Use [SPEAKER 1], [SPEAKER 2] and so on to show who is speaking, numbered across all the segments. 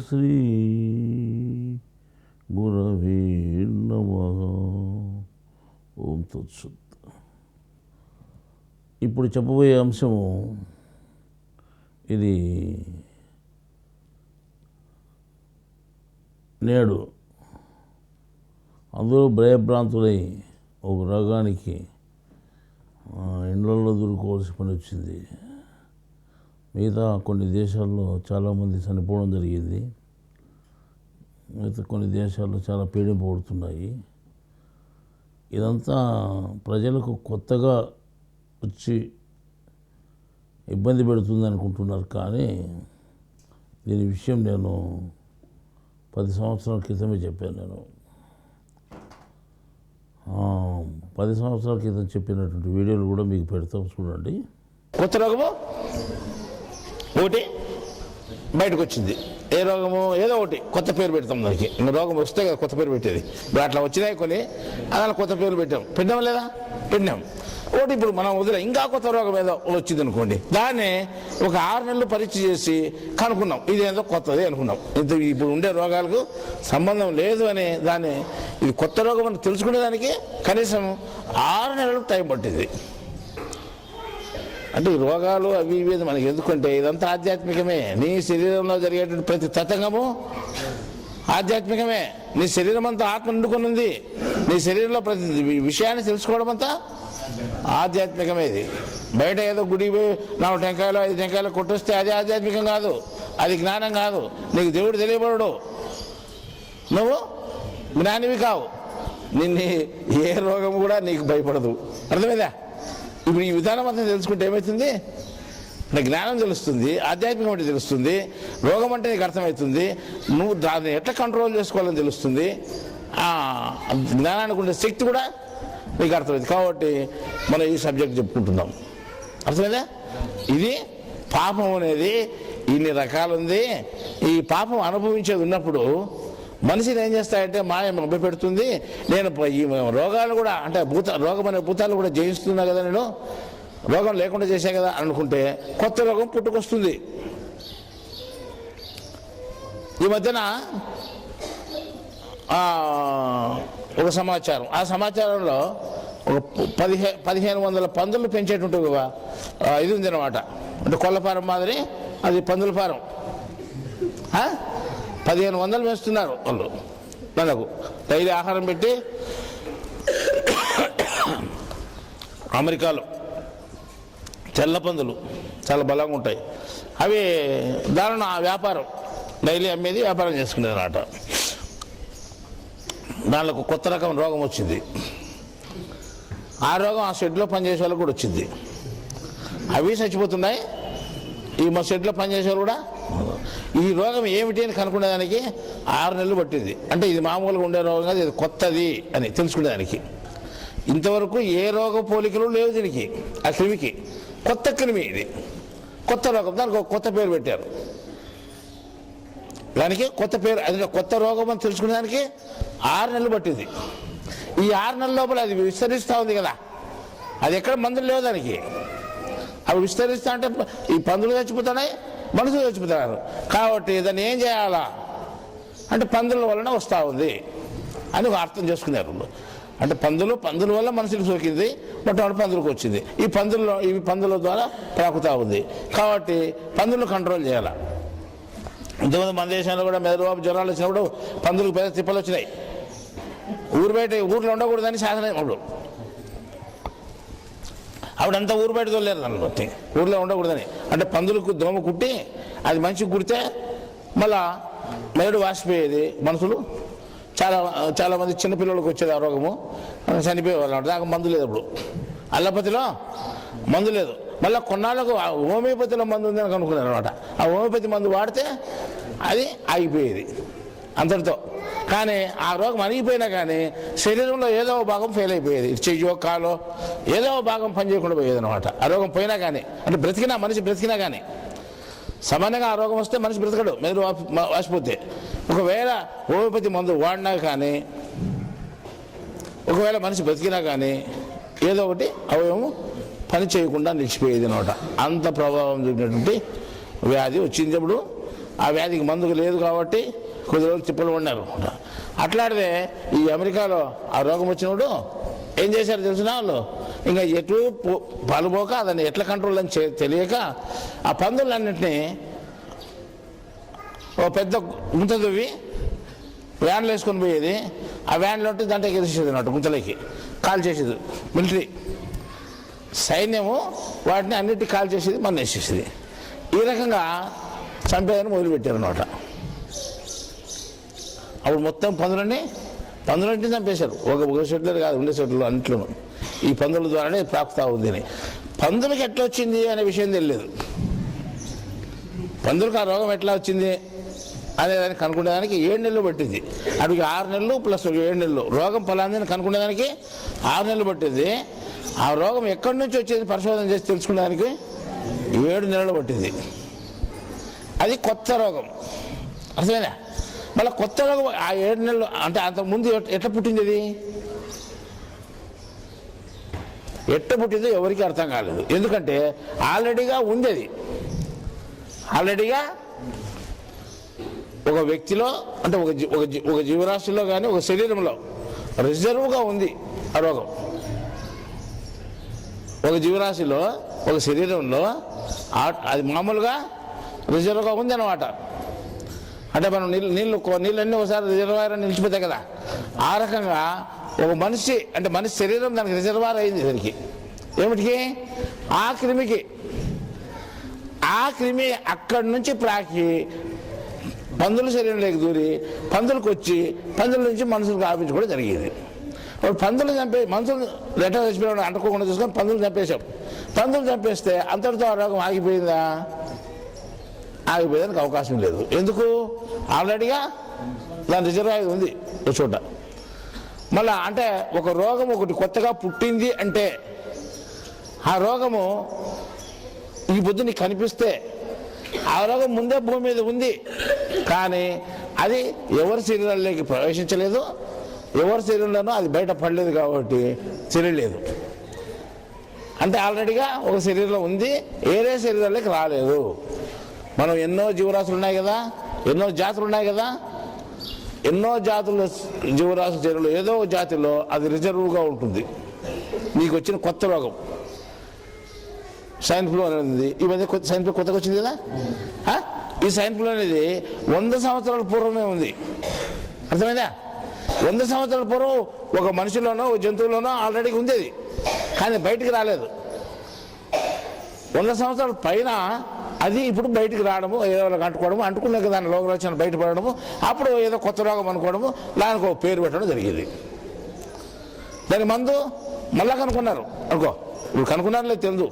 [SPEAKER 1] శ్రీ గురవే నమః. ఓం తత్సత్. ఇప్పుడు చెప్పబోయే అంశము ఇది నేడు అందరూ భయభ్రాంతులై ఒక రోగానికి ఇండ్లలో దొరుకోవాల్సి పని వచ్చింది. మిగతా కొన్ని దేశాల్లో చాలామంది చనిపోవడం జరిగింది. మిగతా కొన్ని దేశాల్లో చాలా పీడింపబడుతున్నాయి. ఇదంతా ప్రజలకు కొత్తగా వచ్చి ఇబ్బంది పెడుతుంది అనుకుంటున్నారు. కానీ దీని విషయం నేను 10 సంవత్సరాల క్రితమే చెప్పాను. నేను 10 సంవత్సరాల క్రితం చెప్పినటువంటి వీడియోలు కూడా మీకు పెడతాం, చూడండి.
[SPEAKER 2] కొత్త రోగము ఒకటి బయటకు వచ్చింది. ఏ రోగము? ఏదో ఒకటి కొత్త పేరు పెడతాం దానికి. రోగం వస్తే కదా కొత్త పేరు పెట్టేది. ఇప్పుడు అట్లా వచ్చినాయి కొన్ని, అలా కొత్త పేరు పెట్టాం లేదా? పెట్టినాం. ఒకటి ఇప్పుడు మనం వదిలే ఇంకా కొత్త రోగం ఏదో వచ్చింది అనుకోండి, దాన్ని ఒక 6 నెలలు పరీక్ష చేసి కనుక్కున్నాం ఇదేదో కొత్తది అనుకున్నాం. ఇప్పుడు ఉండే రోగాలకు సంబంధం లేదు అని దాన్ని ఇది కొత్త రోగం అని తెలుసుకునేదానికి కనీసం 6 నెలలు టైం పట్టింది. అంటే ఈ రోగాలు అవి ఇవి మనకి ఎందుకంటే ఇదంతా ఆధ్యాత్మికమే. నీ శరీరంలో జరిగేటువంటి ప్రతి తతంగము ఆధ్యాత్మికమే. నీ శరీరం అంతా ఆత్మ నిండుకొని ఉంది. నీ శరీరంలో ప్రతి విషయాన్ని తెలుసుకోవడం అంతా ఆధ్యాత్మికమే. ఇది బయట ఏదో గుడి 4 టెంకాయలు 5 టెంకాయలు కొట్టొస్తే అది ఆధ్యాత్మికం కాదు, అది జ్ఞానం కాదు. నీకు దేవుడు తెలియబడడు, నువ్వు జ్ఞానివి కావు. నిన్ను ఏ రోగం కూడా నీకు భయపడదు. అర్థమైందా? ఇప్పుడు ఈ విధానం అంతా తెలుసుకుంటే ఏమవుతుంది? నీకు జ్ఞానం తెలుస్తుంది, ఆధ్యాత్మికం అంటే తెలుస్తుంది, రోగం అంటే నీకు అర్థమవుతుంది, నువ్వు దాన్ని ఎట్లా కంట్రోల్ చేసుకోవాలని తెలుస్తుంది, జ్ఞానానికి ఉండే శక్తి కూడా నీకు అర్థమైంది. కాబట్టి మనం ఈ సబ్జెక్ట్ చెప్పుకుంటున్నాం. అర్థమైందా? ఇది పాపం అనేది ఇన్ని రకాలుంది. ఈ పాపం అనుభవించేది ఉన్నప్పుడు మనిషిని ఏం చేస్తాయంటే మాయ మభ్య పెడుతుంది. నేను ఈ రోగాలు కూడా అంటే రోగం అనే భూతాలు కూడా జయిస్తున్నా కదా, నేను రోగం లేకుండా చేసా కదా అనుకుంటే కొత్త రోగం పుట్టుకొస్తుంది. ఈ మధ్యన ఒక సమాచారం, ఆ సమాచారంలో ఒక 1500 పందులు పెంచేటువంటి ఇది ఉంది అన్నమాట. అంటే కొల్లపారం మాదిరి అది పందుల ఫారం. 1500 వేస్తున్నారు వాళ్ళు. మనకు డైలీ ఆహారం పెట్టి అమెరికాలో తెల్ల పందులు చాలా బలంగా ఉంటాయి. అవి దానిలో ఆ వ్యాపారం డైలీ అమ్మేది, వ్యాపారం చేసుకునేది అన్నమాట. దానిలో కొత్త రకం రోగం వచ్చింది. ఆ రోగం ఆ షెడ్లో పనిచేసే వాళ్ళకు కూడా వచ్చింది. అవి చచ్చిపోతున్నాయి. ఈ మా షెడ్లో పనిచేసే వాళ్ళు కూడా. ఈ రోగం ఏమిటి అని కనుక్కునేదానికి 6 నెలలు పట్టింది. అంటే ఇది మామూలుగా ఉండే రోగం కాదు, ఇది కొత్తది అని తెలుసుకునేదానికి. ఇంతవరకు ఏ రోగ పోలికలు లేవు దీనికి. ఆ క్రిమికి కొత్త క్రిమి, ఇది కొత్త రోగం. దానికి ఒక కొత్త పేరు పెట్టారు. దానికి కొత్త పేరు, అది కొత్త రోగం అని తెలుసుకునేదానికి 6 నెలలు పట్టింది. ఈ 6 నెలల లోపల అది విస్తరిస్తూ ఉంది కదా, అది ఎక్కడ మందులు లేవు దానికి. అవి విస్తరిస్తా అంటే ఈ పందులు చచ్చిపోతున్నాయి, మనుషులు చచ్చిపోతున్నారు. కాబట్టి దాన్ని ఏం చేయాలా అంటే పందుల వలన వస్తూ ఉంది అని అర్థం చేసుకున్నారు. అంటే పందుల వల్ల మనుషులకు సోకింది, మొట్టమొదటి పందులకు వచ్చింది. ఈ పందుల ద్వారా ప్రాకుతూ ఉంది. కాబట్టి పందులను కంట్రోల్ చేయాలి. ఇంతకుముందు మన దేశంలో కూడా మెదడువాపు జ్వరాలు వచ్చినప్పుడు పందులకు పెద్ద తిప్పలు వచ్చినాయి. ఊర్లో ఉండకూడదని శాసనం. అప్పుడంతా ఊరు బయట తోలేరు దాన్ని బట్టి, ఊర్లో ఉండకూడదని. అంటే పందులకు దోమ కుట్టి అది మంచిగా కుడితే మళ్ళా మెదడు వాసిపోయేది. మనుషులు చాలా మంది చిన్నపిల్లలకు వచ్చేది ఆ రోగము, చనిపోయేవాళ్ళు. దాకా మందు లేదు. అప్పుడు అల్లపతిలో మందు లేదు. మళ్ళీ కొన్నాళ్ళకు హోమియోపతిలో మందు ఉందని కనుక్కున్నారు అనమాట. ఆ హోమియోపతి మందు వాడితే అది ఆగిపోయేది అంతటితో. కానీ ఆ రోగం అణిగిపోయినా కానీ శరీరంలో ఏదో భాగం ఫెయిల్ అయిపోయేది. చెయ్యో కాలో ఏదో భాగం పనిచేయకుండా పోయేది అనమాట. ఆ రోగం పోయినా కానీ, అంటే మనిషి బ్రతికినా కానీ. సామాన్యంగా ఆ రోగం వస్తే మనిషి బ్రతకడు, మెదడు వాసిపోతే. ఒకవేళ హోమియోపతి మందు వాడినా కానీ, ఒకవేళ మనిషి బ్రతికినా కానీ ఏదో ఒకటి అవయవము పని చేయకుండా నిలిచిపోయేది అనమాట. అంత ప్రభావం చూపినటువంటి వ్యాధి వచ్చినప్పుడు ఆ వ్యాధికి మందుకు లేదు కాబట్టి కొద్ది రోజులు తిప్పలు పడినారు. అట్లాడితే ఈ అమెరికాలో ఆ రోగం వచ్చినప్పుడు ఏం చేశారు తెలిసిన వాళ్ళు, ఇంకా ఎటు పాలుపోక దాన్ని ఎట్లా కంట్రోల్ అని తెలియక ఆ పందులన్నింటినీ ఓ పెద్ద గుంత దువ్వి వ్యాన్లు వేసుకొని పోయేది. ఆ వ్యాన్లో ఉంటే దాంట్లో ఎగిరేసేది అన్నట్టు, గుంతలోకి కాల్ చేసేది. మిలిటరీ సైన్యము వాటిని అన్నిటికీ కాల్ చేసేది, మన వేసేసేది. ఈ రకంగా చంపేదని మొదలుపెట్టారు అన్నమాట. అప్పుడు మొత్తం పందులన్నింటినీ చంపేశారు. ఒక చెట్లు కాదు, ఉండే చెట్లు అన్నింటిలోనూ ఈ పందుల ద్వారానే ప్రాప్తా ఉంది అని. పందులకు ఎట్లా వచ్చింది అనే విషయం తెలియదు. పందులకు ఆ రోగం ఎట్లా వచ్చింది అనేదానికి కనుక్కునేదానికి 7 నెలలు పట్టింది. అడిగి 6 నెలలు ప్లస్ 7 నెలలు రోగం ఫలాందని కనుక్కునేదానికి 6 నెలలు పట్టింది. ఆ రోగం ఎక్కడి నుంచి వచ్చేది పరిశోధన చేసి తెలుసుకునేదానికి 7 నెలలు పట్టింది. అది కొత్త రోగం, అర్థమైనా? మళ్ళీ కొత్త రోగం ఆ 7 నెలలు అంటే అంతకుముందు ఎట్లా పుట్టింది? అది ఎట్లా పుట్టిందో ఎవరికి అర్థం కాలేదు. ఎందుకంటే ఆల్రెడీగా ఉంది. అది ఆల్రెడీగా ఒక వ్యక్తిలో అంటే ఒక జీవరాశిలో కానీ ఒక శరీరంలో రిజర్వ్గా ఉంది ఆ రోగం. ఒక జీవరాశిలో ఒక శరీరంలో అది మామూలుగా రిజర్వ్గా ఉంది అన్నమాట. అంటే మనం నీళ్ళన్నీ ఒకసారి రిజర్వాయర్ అని నిలిచిపోతాయి కదా, ఆ రకంగా ఒక మనిషి అంటే మనిషి శరీరం దానికి రిజర్వాయర్ అయింది. దానికి ఏమిటికి? ఆ క్రిమికి. ఆ క్రిమి అక్కడి నుంచి ప్రాకి పందుల శరీరంలోకి దూరి పందులకు వచ్చి పందుల నుంచి మనుషులకు వ్యాపించుకోవడం జరిగేది. ఇప్పుడు పందులు మనుషులు లెటర్ చచ్చిపోయిన అంటుకోకుండా చూసుకొని పందులు చంపేశాం. పందులు చంపేస్తే అంతటితో ఆ రోగం ఆగిపోయిందా? ఆగిపోయేదానికి అవకాశం లేదు. ఎందుకు? ఆల్రెడీగా దాని రిజర్వాయర్ ఉంది ఒక చోట. మళ్ళా అంటే ఒక రోగం ఒకటి కొత్తగా పుట్టింది అంటే ఆ రోగము ఈ బుద్ధి నీకు కనిపిస్తే ఆ రోగం ముందే భూమి మీద ఉంది, కానీ అది ఎవరి శరీరాల్లోకి ప్రవేశించలేదు, ఎవరి శరీరంలోనూ అది బయట పడలేదు కాబట్టి తెలియలేదు. అంటే ఆల్రెడీగా ఒక శరీరంలో ఉంది, వేరే శరీరాల్లోకి రాలేదు. మనం ఎన్నో జీవరాశులు ఉన్నాయి కదా, ఎన్నో జాతులు ఉన్నాయి కదా, ఎన్నో జాతుల జీవరాశుల శరీరంలో ఏదో జాతిలో అది రిజర్వ్గా ఉంటుంది. నీకు వచ్చిన కొత్త రోగం సైన్ ఫ్లూ అనేది ఈ మధ్య సైన్ ఫ్లూ కొత్తగా వచ్చింది కదా. ఈ సైన్ ఫ్లూ అనేది 100 సంవత్సరాల పూర్వమే ఉంది. అర్థమైందా? 100 సంవత్సరాల పూర్వం ఒక మనిషిలోనో ఒక జంతువులోనో ఆల్రెడీ ఉంది అది, కానీ బయటికి రాలేదు. 100 సంవత్సరాల పైన అది ఇప్పుడు బయటికి రావడము, ఏదో అంటుకోవడము, అంటుకున్నాక దాని రోగలక్షణాలు బయటపడము, అప్పుడు ఏదో కొత్త రోగం అనుకోవడము, దానికి ఒక పేరు పెట్టడం జరిగేది. దాని మందు మళ్ళా కనుక్కున్నారు అనుకో, ఇప్పుడు కనుక్కున్నారు లేదు తెలుసు.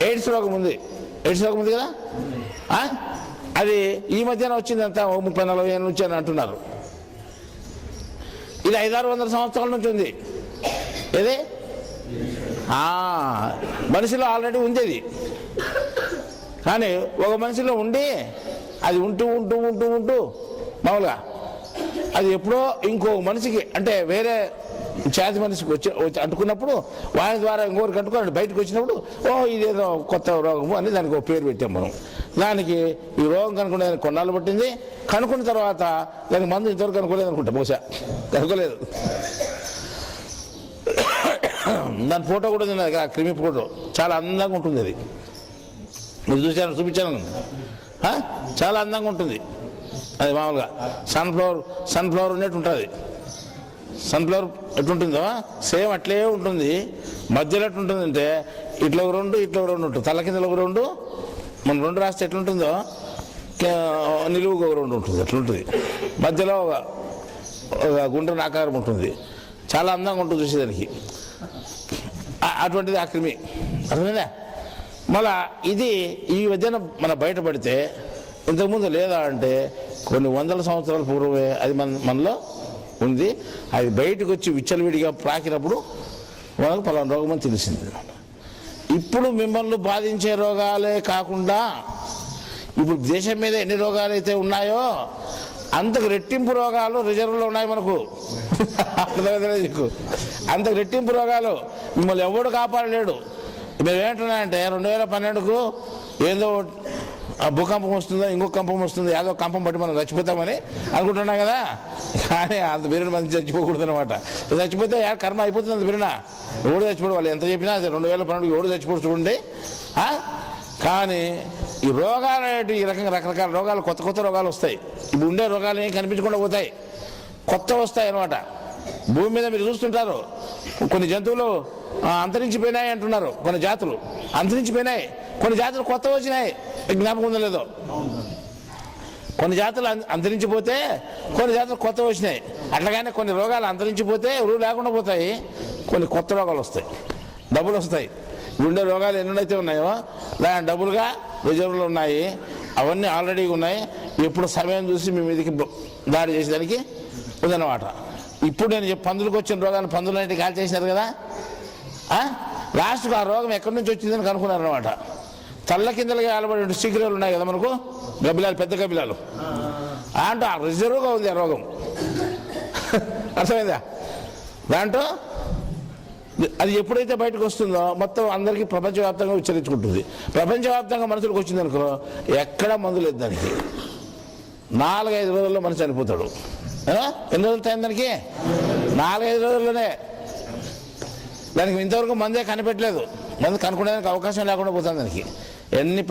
[SPEAKER 2] ఎయిడ్స్ రోగం ఉంది కదా, అది ఈ మధ్యన వచ్చిందంతా 30-40 ఏళ్ళ నుంచి అని అంటున్నారు. ఇది 500-600 సంవత్సరాల నుంచి ఉంది. ఏది మనిషిలో ఆల్రెడీ ఉంది అది, కానీ ఒక మనిషిలో ఉండి అది ఉంటూ మామూలుగా అది ఎప్పుడో ఇంకో మనిషికి అంటే వేరే జాతి మనిషికి వచ్చి అంటుకున్నప్పుడు వారి ద్వారా ఇంకోరికి అంటుకోండి బయటకు వచ్చినప్పుడు ఇదేదో కొత్త రోగము అని దానికి ఒక పేరు పెట్టాం మనం. దానికి ఈ రోగం కనుక్కునేదానికి కొన్నాళ్ళు పట్టింది. కనుక్కున్న తర్వాత దానికి మందు ఇంతవరకు కనుక్కోలేదు అనుకుంటా, బహుశా కనుక్కోలేదు. దాని ఫోటో కూడా ఉంది, ఆ క్రిమి ఫోటో చాలా అందంగా ఉంటుంది. అది మీరు చూపించాను, చాలా అందంగా ఉంటుంది. అది మామూలుగా సన్ఫ్లవర్ ఉన్నట్టు ఉంటుంది. సన్ఫ్లవర్ ఎట్లుంటుందో సేమ్ అట్లే ఉంటుంది. మధ్యలో ఎట్లుంటుంది అంటే ఇట్లా ఒక 2 ఇట్లా ఒక 2 ఉంటుంది. తల కింద ఒక 2 మనం 2 రాస్తే ఎట్లుంటుందో నిలువుగా ఒక 2 ఉంటుంది. అట్లుంటుంది. మధ్యలో ఒక గుండ్రని ఆకారం ఉంటుంది. చాలా అందంగా ఉంటుంది చూసేదానికి. అటువంటిది ఆ క్రిమి. అర్థమైందా? మళ్ళా ఇది ఈ మధ్యన మన బయటపడితే ఇంతకుముందు లేదా అంటే కొన్ని 100 సంవత్సరాల పూర్వమే అది మనలో ఉంది. అది బయటకు వచ్చి విచ్చలవిడిగా ప్రాకినప్పుడు మనకు పలానా రోగం అని తెలిసింది. ఇప్పుడు మిమ్మల్ని బాధించే రోగాలే కాకుండా ఇప్పుడు దేశం మీద ఎన్ని రోగాలు అయితే ఉన్నాయో అంతకు రెట్టింపు రోగాలు రిజర్వ్లో ఉన్నాయి మనకు. అంతకు రెట్టింపు రోగాలు మిమ్మల్ని ఎవడు కాపాడలేడు. మేము ఏమంటున్నాయంటే 2012కు ఏదో భూకంపం వస్తుందో ఇంకొక కంపం వస్తుందో ఏదో కంపం బట్టి మనం చచ్చిపోతామని అనుకుంటున్నాం కదా. కానీ అంత బిర్యానీ మంది చచ్చిపోకూడదు అనమాట. చచ్చిపోతే కర్మ అయిపోతుంది. అంత బిర్యానా ఎవడు చచ్చిపోడు, వాళ్ళు ఎంత చెప్పినా 2012 ఎవడు చచ్చిపోడు చూడండి. కానీ ఈ రోగాలు ఈ రకంగా రకరకాల రోగాలు, కొత్త కొత్త రోగాలు వస్తాయి. ఇప్పుడు ఉండే రోగాలు ఏం కనిపించకుండా పోతాయి, కొత్త వస్తాయి అనమాట. భూమి మీద మీరు చూస్తుంటారు, కొన్ని జంతువులు అంతరించిపోయినాయి అంటున్నారు, కొన్ని జాతులు అంతరించిపోయినాయి, కొన్ని జాతులు కొత్త వచ్చినాయి. జ్ఞాపకం ఉందో లేదో, కొన్ని జాతులు అంతరించిపోతే కొన్ని జాతులు కొత్త వచ్చినాయి. అట్లాగానే కొన్ని రోగాలు అంతరించిపోతే ఎవరు లేకుండా పోతాయి, కొన్ని కొత్త రోగాలు వస్తాయి, డబ్బులు వస్తాయి. ఉండే రోగాలు ఎన్నైతే ఉన్నాయో దాని డబ్బులుగా రిజర్వ్లు ఉన్నాయి, అవన్నీ ఆల్రెడీ ఉన్నాయి. ఎప్పుడు సమయం చూసి మీ మీదకి దాడి చేసేదానికి ఉందన్నమాట. ఇప్పుడు నేను పందులకు వచ్చిన రోగాన్ని పందులన్నిటి గాలి చేసినారు కదా, లాస్ట్కు ఆ రోగం ఎక్కడి నుంచి వచ్చిందని కనుక్కున్నారు అనమాట. తల్ల కిందలుగా ఆలబడి శీఘ్రాలు ఉన్నాయి కదా మనకు, గబ్బిలాలు, పెద్ద గబ్బిలాలు అంటే ఆ రిజర్వ్గా ఉంది ఆ రోగం. అర్థమైందా? దాంట్లో అది ఎప్పుడైతే బయటకు వస్తుందో మొత్తం అందరికీ ప్రపంచవ్యాప్తంగా ఉచ్చరించుకుంటుంది. ప్రపంచవ్యాప్తంగా మనుషులకు వచ్చిందనుకో ఎక్కడ మందు లేదు దానికి. 4-5 రోజుల్లో మనిషి చనిపోతాడు. ఎన్ని రోజులు టైం దానికి? 4-5 రోజుల్లోనే. దానికి ఇంతవరకు మందే కనిపెట్టలేదు, మందు కనుక్కునేదానికి అవకాశం లేకుండా పోతుంది దానికి. ఎన్ని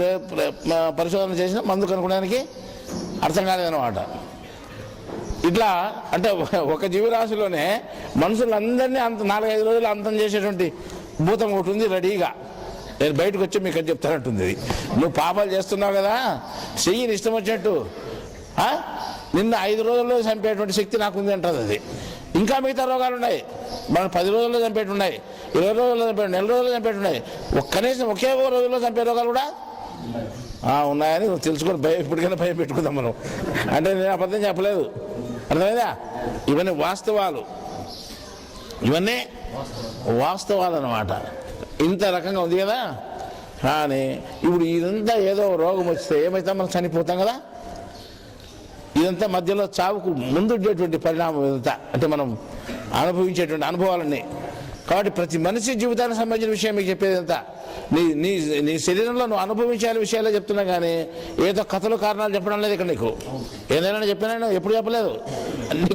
[SPEAKER 2] పరిశోధనలు చేసినా మందు కనుక్కునేదానికి అర్థం కాలేదన్నమాట. ఇట్లా అంటే ఒక జీవరాశిలోనే మనుషులందరినీ 4-5 రోజులు అంతం చేసేటువంటి భూతం ఒకటి ఉంది రెడీగా. నేను బయటకు వచ్చి మీకు అని చెప్తానంటుంది. నువ్వు పాపాలు చేస్తున్నావు కదా, చెయ్యి ఇష్టం వచ్చినట్టు, నిన్న 5 రోజుల్లో చంపేటువంటి శక్తి నాకు ఉంది అంటుంది అది. ఇంకా మిగతా రోగాలు ఉన్నాయి, మనం 10 రోజుల్లో చంపేటి ఉన్నాయి, 20 రోజుల్లో చంపేటి, 1 నెల రోజుల్లో చంపేటి ఉన్నాయి. కనీసం ఒకే రోజుల్లో చంపే రోగాలు కూడా ఉన్నాయని తెలుసుకొని ఇప్పటికైనా భయం పెట్టుకుందాం మనం. అంటే నేను అబద్ధం చెప్పలేదు, అర్థమైందా? ఇవన్నీ వాస్తవాలు, ఇవన్నీ వాస్తవాలు అన్నమాట. ఇంత రకంగా ఉంది కదా. కానీ ఇప్పుడు ఇదంతా ఏదో రోగం వస్తే ఏమైతే మనం చనిపోతాం కదా. ఇదంతా మధ్యలో చావుకు ముందుండేటువంటి పరిణామం ఇదంతా, అంటే మనం అనుభవించేటువంటి అనుభవాలన్నీ. కాబట్టి ప్రతి మనిషి జీవితానికి సంబంధించిన విషయం మీకు చెప్పేదంతా నీ నీ నీ శరీరంలో నువ్వు అనుభవించాలి విషయాలే చెప్తున్నా, కానీ ఏదో కథలు కారణాలు చెప్పడం లేదు ఇక్కడ. నీకు ఏదైనా చెప్పినా ఎప్పుడు చెప్పలేదు. అన్ని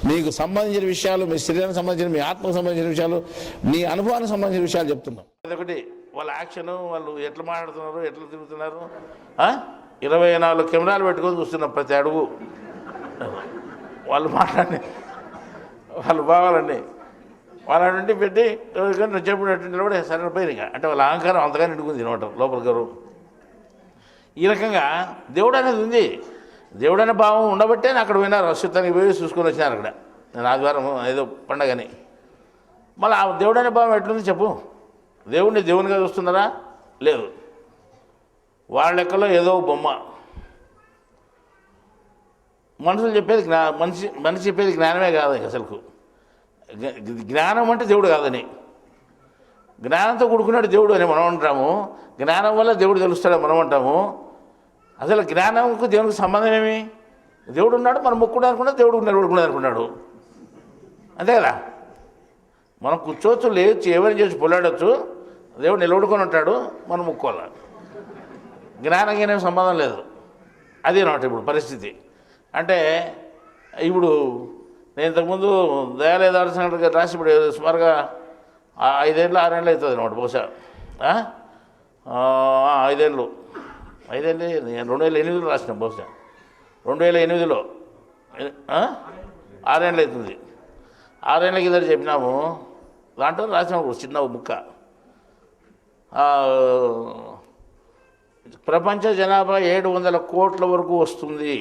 [SPEAKER 2] నీకు సంబంధించిన విషయాలు, మీ శరీరానికి సంబంధించిన, మీ ఆత్మకు సంబంధించిన విషయాలు, నీ అనుభవానికి సంబంధించిన విషయాలు చెప్తున్నాం. అదొకటి వాళ్ళ యాక్షన్, వాళ్ళు ఎట్లా మాట్లాడుతున్నారు, ఎట్లా తిరుగుతున్నారు. 24 కెమెరాలు పెట్టుకొని చూస్తున్నాం ప్రతి అడుగు. వాళ్ళు మాట్లాడి వాళ్ళు బావాలండి వాళ్ళ నుండి పెట్టి ఎవరికైనా చెప్పినట్టు కూడా సరైన పోయినాయి. అంటే వాళ్ళ అహంకారం అంతగా నిండుకుంది అనమాట లోపల గారు. ఈ రకంగా దేవుడు అనేది ఉంది. దేవుడు అనే భావం ఉండబట్టే నేను అక్కడ పోయినారు, అశ్వత్థానికి పోయి చూసుకొని వచ్చినారు. అక్కడ నేను ఆదివారం ఏదో పండగని. మళ్ళీ ఆ దేవుడు అనే భావం ఎట్లుంది చెప్పు? దేవుడిని దేవునిగా చూస్తున్నారా? లేదు. వాళ్ళ లెక్కలో ఏదో బొమ్మ. మనుషులు చెప్పేది మనిషి చెప్పేది జ్ఞానమే కాదు అసలుకు. జ్ఞానం అంటే దేవుడు కాదని, జ్ఞానంతో కూడుకున్నాడు దేవుడు అని మనం అంటాము. జ్ఞానం వల్ల దేవుడు తెలుస్తాడని మనం అంటాము. అసలు జ్ఞానంకు దేవునికి సంబంధం ఏమి? దేవుడు ఉన్నాడు, మనం మొక్కుడు అనుకున్నా, దేవుడు నిలబడుకున్నాడు అనుకున్నాడు, అంతే కదా. మనం కూర్చోవచ్చు, లేవచ్చు, ఏమైనా చేసి పొలాడచ్చు, దేవుడు నిలబడుకొని ఉంటాడు, మనం మొక్కోవాలి. జ్ఞానంగా ఏం సంబంధం లేదు. అదే అన్నమాట ఇప్పుడు పరిస్థితి. అంటే ఇప్పుడు నేను ఇంతకుముందు దయాలయ దర్శనం రాసి ఇప్పుడు సుమారుగా 5 ఏళ్ళు 6 ఏళ్ళు అవుతుంది అనమాట బహుశా. 5 ఏళ్ళు 2008లో రాసిన బహుశా 2008లో 6 ఏళ్ళు అవుతుంది. 6 ఏళ్ళ కింద చెప్పినాము. దాంట్లో రాసినాము చిన్న ముక్క. ప్రపంచ జనాభా 700 కోట్ల వరకు వస్తుంది.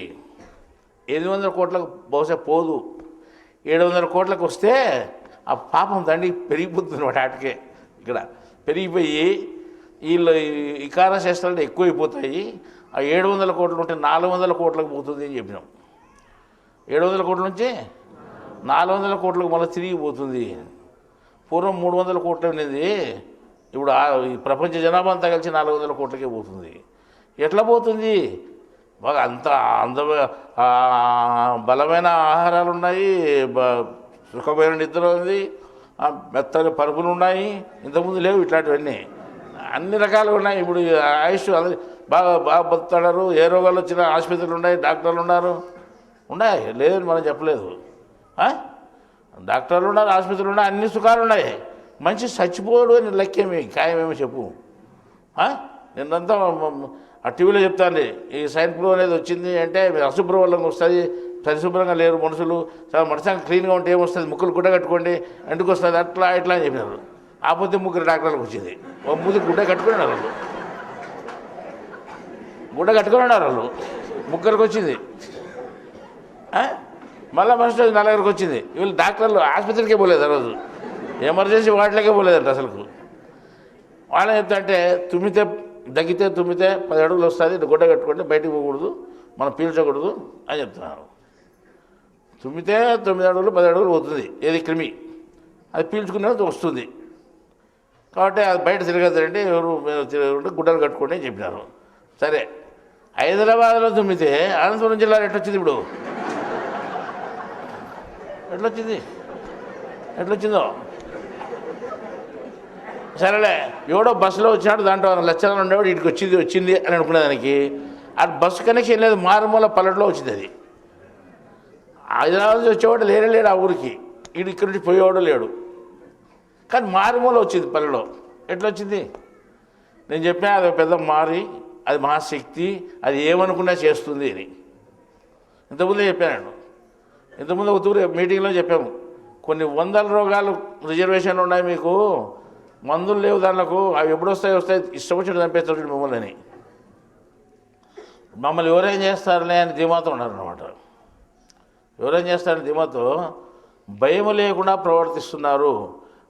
[SPEAKER 2] 800 కోట్లకు బహుశా పోదు. 700 కోట్లకు వస్తే ఆ పాపం దండి పెరిగిపోతుంది వాటికే. ఇక్కడ పెరిగిపోయి వీళ్ళు ఇకార శాస్త్రాలు ఎక్కువైపోతాయి. ఆ 700 కోట్లు ఉంటే 400 కోట్లకు పోతుంది అని చెప్పినాం. 700 కోట్ల నుంచి 400 కోట్లకు మళ్ళీ తిరిగిపోతుంది. పూర్వం 300 కోట్లు అనేది, ఇప్పుడు ఈ ప్రపంచ జనాభా అంతా కలిసి 400 కోట్లకే పోతుంది. ఎట్లా పోతుంది? బాగా అంత బలమైన ఆహారాలు ఉన్నాయి, సుఖమైన నిద్ర ఉంది, మెత్తని పరుపులు ఉన్నాయి. ఇంతకుముందు లేవు ఇట్లాంటివన్నీ, అన్ని రకాలుగా ఉన్నాయి. ఇప్పుడు ఆయుష్ బాగా బాగా బతుకుతాడారు, ఏ రోగాలు వచ్చినా ఆసుపత్రులు ఉన్నాయి, డాక్టర్లు ఉన్నారు. ఉన్నాయి, లేదని మనం చెప్పలేదు. డాక్టర్లు ఉన్నారు, ఆసుపత్రులు ఉన్నాయి, అన్ని సుఖాలు ఉన్నాయి. మంచి చచ్చిపోడు అని లెక్కేమి ఖాయమేమో చెప్పు. నిన్నంతా ఆ టీవీలో చెప్తాను, ఈ సైన్ ఫ్లూ అనేది వచ్చింది అంటే అశుభ్రం వల్ల వస్తుంది, పరిశుభ్రంగా లేరు మనుషులు, చాలా మనసాంగ క్లీన్గా ఉంటే ఏమొస్తుంది, ముక్కులు గుడ్డ కట్టుకోండి ఎందుకు వస్తుంది, అట్లా ఇట్లా అని చెప్పినారు. ఆపోతే ముగ్గురు డాక్టర్లకు వచ్చింది. ఒక ముగ్గురు గుడ్డ కట్టుకున్నారు, వాళ్ళు గుడ్డ కట్టుకుని ఉన్నారు, వాళ్ళు ముగ్గురికి వచ్చింది. మళ్ళీ మనిషి 4 వచ్చింది. వీళ్ళు డాక్టర్లు ఆసుపత్రికే పోలేదు, ఆ రోజు ఎమర్జెన్సీ వాటిలోకే పోలేదంట అసలు. వాళ్ళని చెప్తా అంటే దగ్గితే తుమ్మితే 10 అడుగులు వస్తుంది, గుడ్డ కట్టుకుంటే బయటికి పోకూడదు, మనం పీల్చకూడదు అని చెప్తున్నారు. తుమ్మితే 9 అడుగులు 10 అడుగులు పోతుంది, ఏది క్రిమి, అది పీల్చుకునేది వస్తుంది. కాబట్టి అది బయట తిరగద్దండి, ఎవరు గుడ్డలు కట్టుకోండి అని చెప్పినారు. సరే, హైదరాబాద్లో తుమ్మితే అనంతపురం జిల్లాలో ఎట్లొచ్చింది? ఇప్పుడు ఎట్లొచ్చిందో సరేలే. ఎవడో బస్సులో వచ్చినాడు, దాంట్లో లక్షణాలు ఉండేవాడు, ఇటుకి వచ్చింది అని అనుకునేదానికి అది బస్సు కనెక్షన్ లేదు, మారుమూల పల్లెట్లో వచ్చింది. అది హైదరాబాద్ నుంచి వచ్చేవాడు లేడు ఆ ఊరికి, ఇక్కడి నుంచి పోయేవాడు లేడు, కానీ మారుమూల వచ్చింది పల్లెలో. ఎట్లా వచ్చింది? నేను చెప్పినా అది పెద్ద మారి, అది మహాశక్తి, అది ఏమనుకున్నా చేస్తుంది అని ఇంతకుముందే చెప్పాను. ఇంతకుముందు ఒక తూరు మీటింగ్లో చెప్పాము, కొన్ని 100 రోగాలు రిజర్వేషన్లు ఉన్నాయి మీకు, మందులు లేవు దానిలకు, అవి ఎప్పుడు వస్తాయి ఇష్టం వచ్చినట్టు చంపేస్తాడు మిమ్మల్ని అని. మమ్మల్ని ఎవరేం చేస్తారులే అని ధీమాతో ఉన్నారన్నమాట. ఎవరేం చేస్తారని ధీమాతో భయం లేకుండా ప్రవర్తిస్తున్నారు.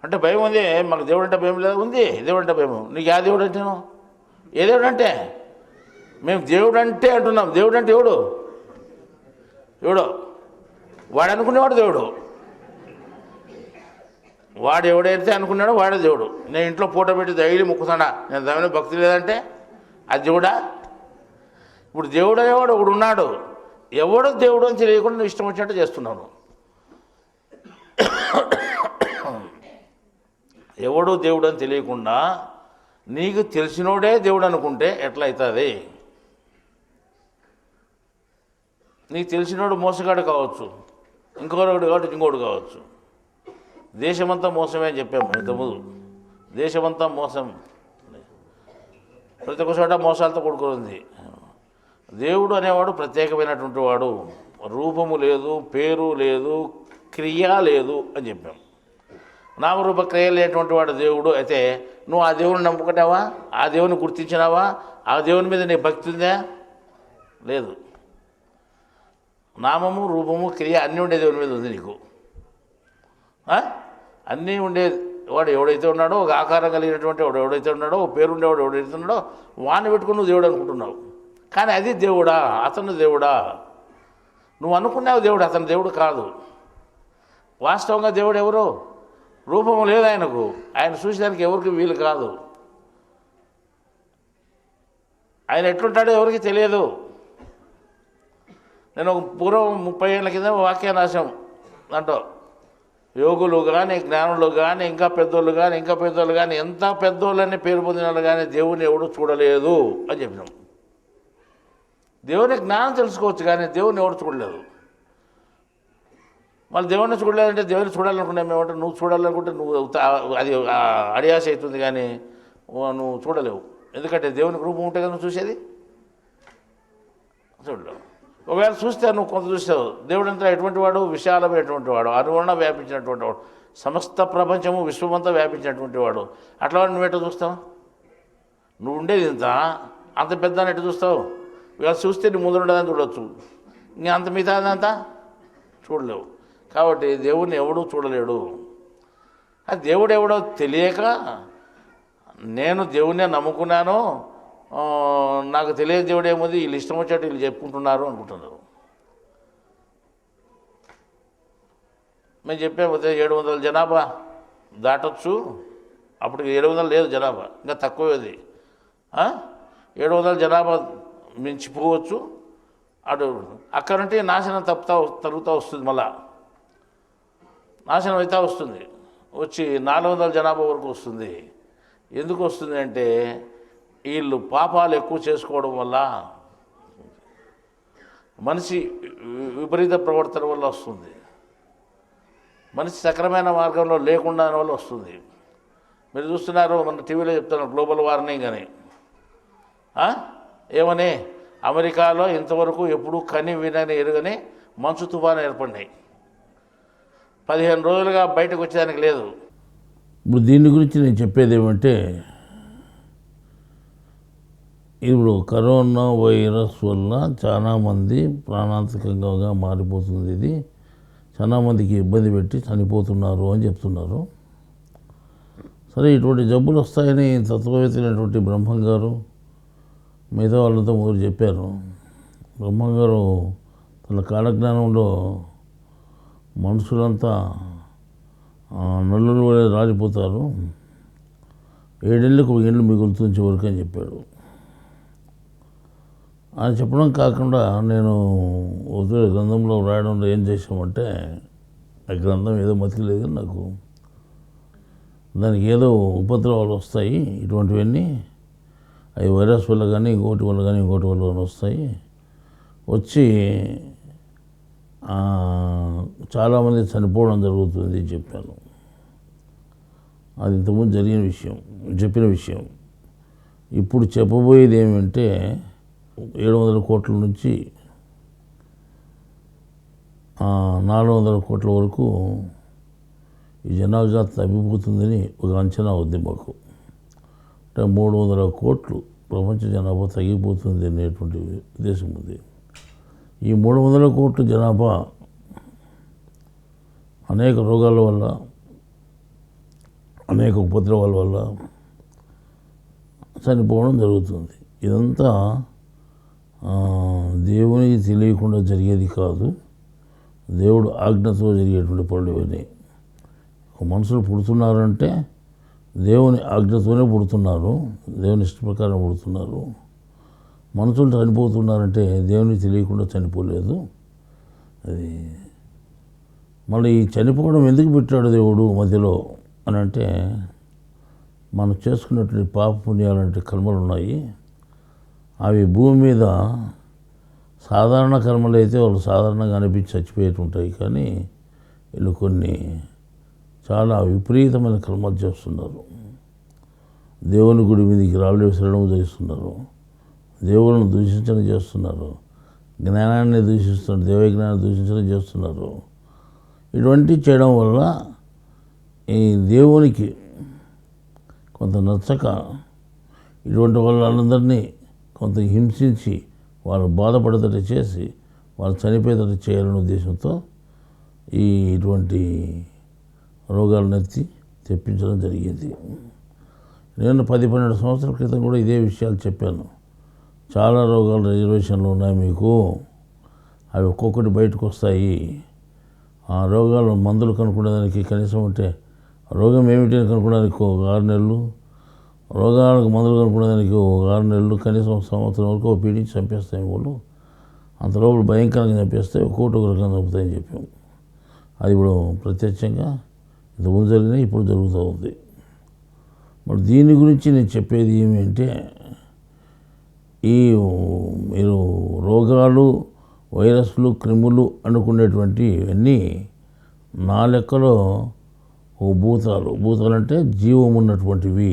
[SPEAKER 2] అంటే భయం ఉంది, మాకు దేవుడు అంటే భయం లేదు, ఉంది దేవుడు అంటే భయం. నీకు ఆ దేవుడు అంటేను, ఏ దేవుడు అంటే? మేము దేవుడు అంటే అంటున్నాం. దేవుడు అంటే ఎవడో వాడు అనుకునేవాడు దేవుడు, వాడు ఎవడైతే అనుకున్నాడో వాడే దేవుడు. నేను ఇంట్లో ఫోటో పెట్టి డైలీ మొక్కుతాడా, నేను దాని భక్తి లేదంటే అది దేవుడా? ఇప్పుడు దేవుడు అనేవాడు ఒకడు ఉన్నాడు, ఎవడో దేవుడు అని తెలియకుండా నువ్వు ఇష్టం వచ్చినట్టు చేస్తున్నాను. ఎవడు దేవుడు అని తెలియకుండా నీకు తెలిసినోడే దేవుడు అనుకుంటే ఎట్లా అవుతుంది? నీకు తెలిసినోడు మోసగాడు కావచ్చు, ఇంకొకడు కాబట్టి ఇంకోటి కావచ్చు. దేశమంతా మోసమే అని చెప్పాము ఇంతకుముందు. దేశమంతా మోసం, ప్రతి ఒక్క చోట మోసాలతో కూడుకుని. దేవుడు అనేవాడు ప్రత్యేకమైనటువంటి వాడు, రూపము లేదు, పేరు లేదు, క్రియ లేదు అని చెప్పాం. నామరూప క్రియ లేనటువంటి వాడు దేవుడు. అయితే నువ్వు ఆ దేవుడిని నమ్ముకున్నావా? ఆ దేవుని గుర్తించినావా? ఆ దేవుని మీద నీ భక్తి ఉందా? లేదు. నామము, రూపము, క్రియ అన్నీ ఉండే దేవుని మీద ఉంది నీకు. అన్నీ ఉండే వాడు ఎవడైతే ఉన్నాడో, ఒక ఆకారం కలిగినటువంటి వాడు ఎవడైతే ఉన్నాడో, ఒక పేరు ఉండేవాడు ఎవడైతే ఉన్నాడో, వాడిని పెట్టుకుని నువ్వు దేవుడు అనుకుంటున్నావు. కానీ అది దేవుడా? అతను దేవుడా? నువ్వు అనుకున్నావు దేవుడు, అతను దేవుడు కాదు. వాస్తవంగా దేవుడు ఎవరు? రూపము లేదు ఆయనకు, ఆయన చూసేదానికి ఎవరికి వీలు కాదు. ఆయన ఎట్లుంటాడో ఎవరికి తెలియదు. నేను ఒక పూర్వం 30 ఏళ్ళ కింద వాక్యాన్ని రాశాం. దాంట్లో యోగులు కానీ, జ్ఞానులు కానీ, ఇంకా పెద్దోళ్ళు కానీ, ఎంత పెద్దోళ్ళని పేరు పొందిన వాళ్ళు కానీ దేవుని ఎవడు చూడలేదు అని చెప్పినాం. దేవుని జ్ఞానం తెలుసుకోవచ్చు కానీ దేవుని ఎవడు చూడలేదు. మళ్ళీ దేవుడిని చూడలేదంటే దేవుని చూడాలనుకున్నాం ఏమంటే, నువ్వు చూడాలనుకుంటే నువ్వు అది అడియాస అవుతుంది కానీ నువ్వు చూడలేవు. ఎందుకంటే దేవునికి రూపం ఉంటే కదా నువ్వు చూసేది, చూడలేవు. ఒకవేళ చూస్తే నువ్వు కొంత చూస్తావు. దేవుడు అంతా ఎటువంటి వాడు? విశాలమైనటువంటి వాడు, అనువర్ణ వ్యాపించినటువంటి వాడు, సమస్త ప్రపంచము విశ్వమంతా వ్యాపించినటువంటి వాడు. అట్లా నువ్వు ఎట్లా చూస్తావు? నువ్వు ఉండేది ఇంత, అంత పెద్ద ఎట్లా చూస్తావు? ఇవాళ చూస్తే నీ ముందు ఉండదని చూడవచ్చు, ఇంకా అంత మిగతాదంతా చూడలేవు. కాబట్టి దేవుడిని ఎవడూ చూడలేడు. అది దేవుడు ఎవడో తెలియక నేను దేవుణ్ణే నమ్ముకున్నాను, నాకు తెలియదు దేవుడు ఏముంది, వీళ్ళు ఇష్టం వచ్చేట్టు వీళ్ళు చెప్పుకుంటున్నారు అనుకుంటున్నారు. మేము చెప్పాము 700 జనాభా దాటొచ్చు, అప్పుడు 700 లేదు జనాభా, ఇంకా తక్కువేది. 700 జనాభా మించిపోవచ్చు. అటు అక్కడ నుండి నాశనం తరుగుతూ వస్తుంది, మళ్ళా నాశనం అయితే వస్తుంది, వచ్చి 400 జనాభా వరకు వస్తుంది. ఎందుకు వస్తుంది అంటే
[SPEAKER 1] వీళ్ళు పాపాలు ఎక్కువ చేసుకోవడం వల్ల, మనిషి విపరీత ప్రవర్తన వల్ల వస్తుంది, మనిషి సక్రమైన మార్గంలో లేకుండా వల్ల వస్తుంది. మీరు చూస్తున్నారు, మన టీవీలో చెప్తున్నారు గ్లోబల్ వార్మింగ్ అని. ఏమని? అమెరికాలో ఇంతవరకు ఎప్పుడు కని వినని ఎరుగని మంచు తుఫాను ఏర్పడినాయి. 15 రోజులుగా బయటకు వచ్చేదానికి లేదు. ఇప్పుడు దీని గురించి నేను చెప్పేది ఏమంటే, ఇప్పుడు కరోనా వైరస్ వల్ల చాలామంది ప్రాణాంతకంగా మారిపోతుంది. ఇది చాలామందికి ఇబ్బంది పెట్టి చనిపోతున్నారు అని చెప్తున్నారు. సరే, ఇటువంటి జబ్బులు వస్తాయని తత్వవేత్తైనటువంటి బ్రహ్మం గారు మిగతా వాళ్ళతో మొదలు చెప్పారు. బ్రహ్మం గారు తన కాలజ్ఞానంలో మనుషులంతా నల్లులు వలె రాలిపోతారు, 7 ఏళ్ళకు 1 ఏళ్ళు మిగులుతుంది చివరికి అని చెప్పాడు. ఆయన చెప్పడం కాకుండా నేను ఒక గ్రంథంలో రాయడంలో ఏం చేసామంటే, ఆ గ్రంథం ఏదో మతిలేదు నాకు, దానికి ఏదో ఉపద్రవాలు వస్తాయి, ఇటువంటివన్నీ అవి వైరస్ వల్ల కానీ ఇంకోటి వల్ల కానీ ఇంకోటి వల్ల వస్తాయి, వచ్చి చాలామంది చనిపోవడం జరుగుతుంది చెప్పాను. అది ఇంతకుముందు జరిగిన విషయం, చెప్పిన విషయం. ఇప్పుడు చెప్పబోయేది ఏమంటే, 700 కోట్ల నుంచి 400 కోట్ల వరకు ఈ జనాభా తగ్గిపోతుందని ఒక అంచనా ఉంది మాకు. అంటే 300 కోట్లు ప్రపంచ జనాభా తగ్గిపోతుంది అనేటువంటి ఉద్దేశం ఉంది. ఈ 300 కోట్ల జనాభా అనేక రోగాల వల్ల, అనేక ఉపద్రవాల వల్ల చనిపోవడం జరుగుతుంది. ఇదంతా దేవునికి తెలియకుండా జరిగేది కాదు, దేవుడు ఆజ్ఞతో జరిగేటువంటి పనులు ఇవన్నీ. మనుషులు పుడుతున్నారంటే దేవుని ఆజ్ఞతోనే పుడుతున్నారు, దేవుని ఇష్ట ప్రకారం పుడుతున్నారు. మనుషులు చనిపోతున్నారంటే దేవునికి తెలియకుండా చనిపోలేదు. అది మళ్ళీ ఈ చనిపోవడం ఎందుకు పెట్టాడు దేవుడు మధ్యలో అని అంటే, మనం చేసుకున్నటువంటి పాప పుణ్యాలంటే కర్మలు ఉన్నాయి. అవి భూమి మీద సాధారణ కర్మలు అయితే వాళ్ళు సాధారణంగా అనిపించి చచ్చిపోయేటుంటాయి, కానీ వీళ్ళు కొన్ని చాలా విపరీతమైన కర్మలు చేస్తున్నారు. దేవుని గుడి మీదకి రాళ్ళు విసరడం చేస్తున్నారు, దేవుళ్ళను దూషించడం చేస్తున్నారు, జ్ఞానాన్ని దూషిస్తున్నారు, దైవజ్ఞానాన్ని దూషించడం చేస్తున్నారు. ఇటువంటి చేయడం వల్ల ఈ దేవునికి కొంత నచ్చక ఇటువంటి వాళ్ళందరినీ కొంత హింసించి వాళ్ళు బాధపడేటట్టు చేసి వాళ్ళు చనిపోయేటట్టు చేయాలనే ఉద్దేశంతో ఇటువంటి రోగాలను తెప్పించడం జరిగింది. నేను 10-12 సంవత్సరాల క్రితం కూడా ఇదే విషయాలు చెప్పాను. చాలా రోగాలు రిజర్వేషన్లు ఉన్నాయి మీకు, అవి ఒక్కొక్కటి బయటకు వస్తాయి. ఆ రోగాలు మందులు కనుక్కునేదానికి కనీసం అంటే రోగం ఏమిటి అని కనుక్కోవడానికి 6 నెలలు, రోగాలకు మందులు కనుక్కునేదానికి 6 నెలలు, కనీసం సంవత్సరం వరకు పీడించి చంపేస్తాయి వాళ్ళు. అంతలోపల భయంకరంగా చంపేస్తే ఒక్కొక్కటి ఒక రకంగా చంపుతాయని చెప్పాము. అది ఇప్పుడు ప్రత్యక్షంగా ఇంతకుముందు జరిగినా ఇప్పుడు జరుగుతూ ఉంది. మరి దీని గురించి నేను చెప్పేది ఏమంటే, ఈ మీరు రోగాలు, వైరస్లు, క్రిములు అనుకునేటువంటి అన్నీ నా లెక్కలో భూతాలు అంటే జీవం ఉన్నటువంటివి,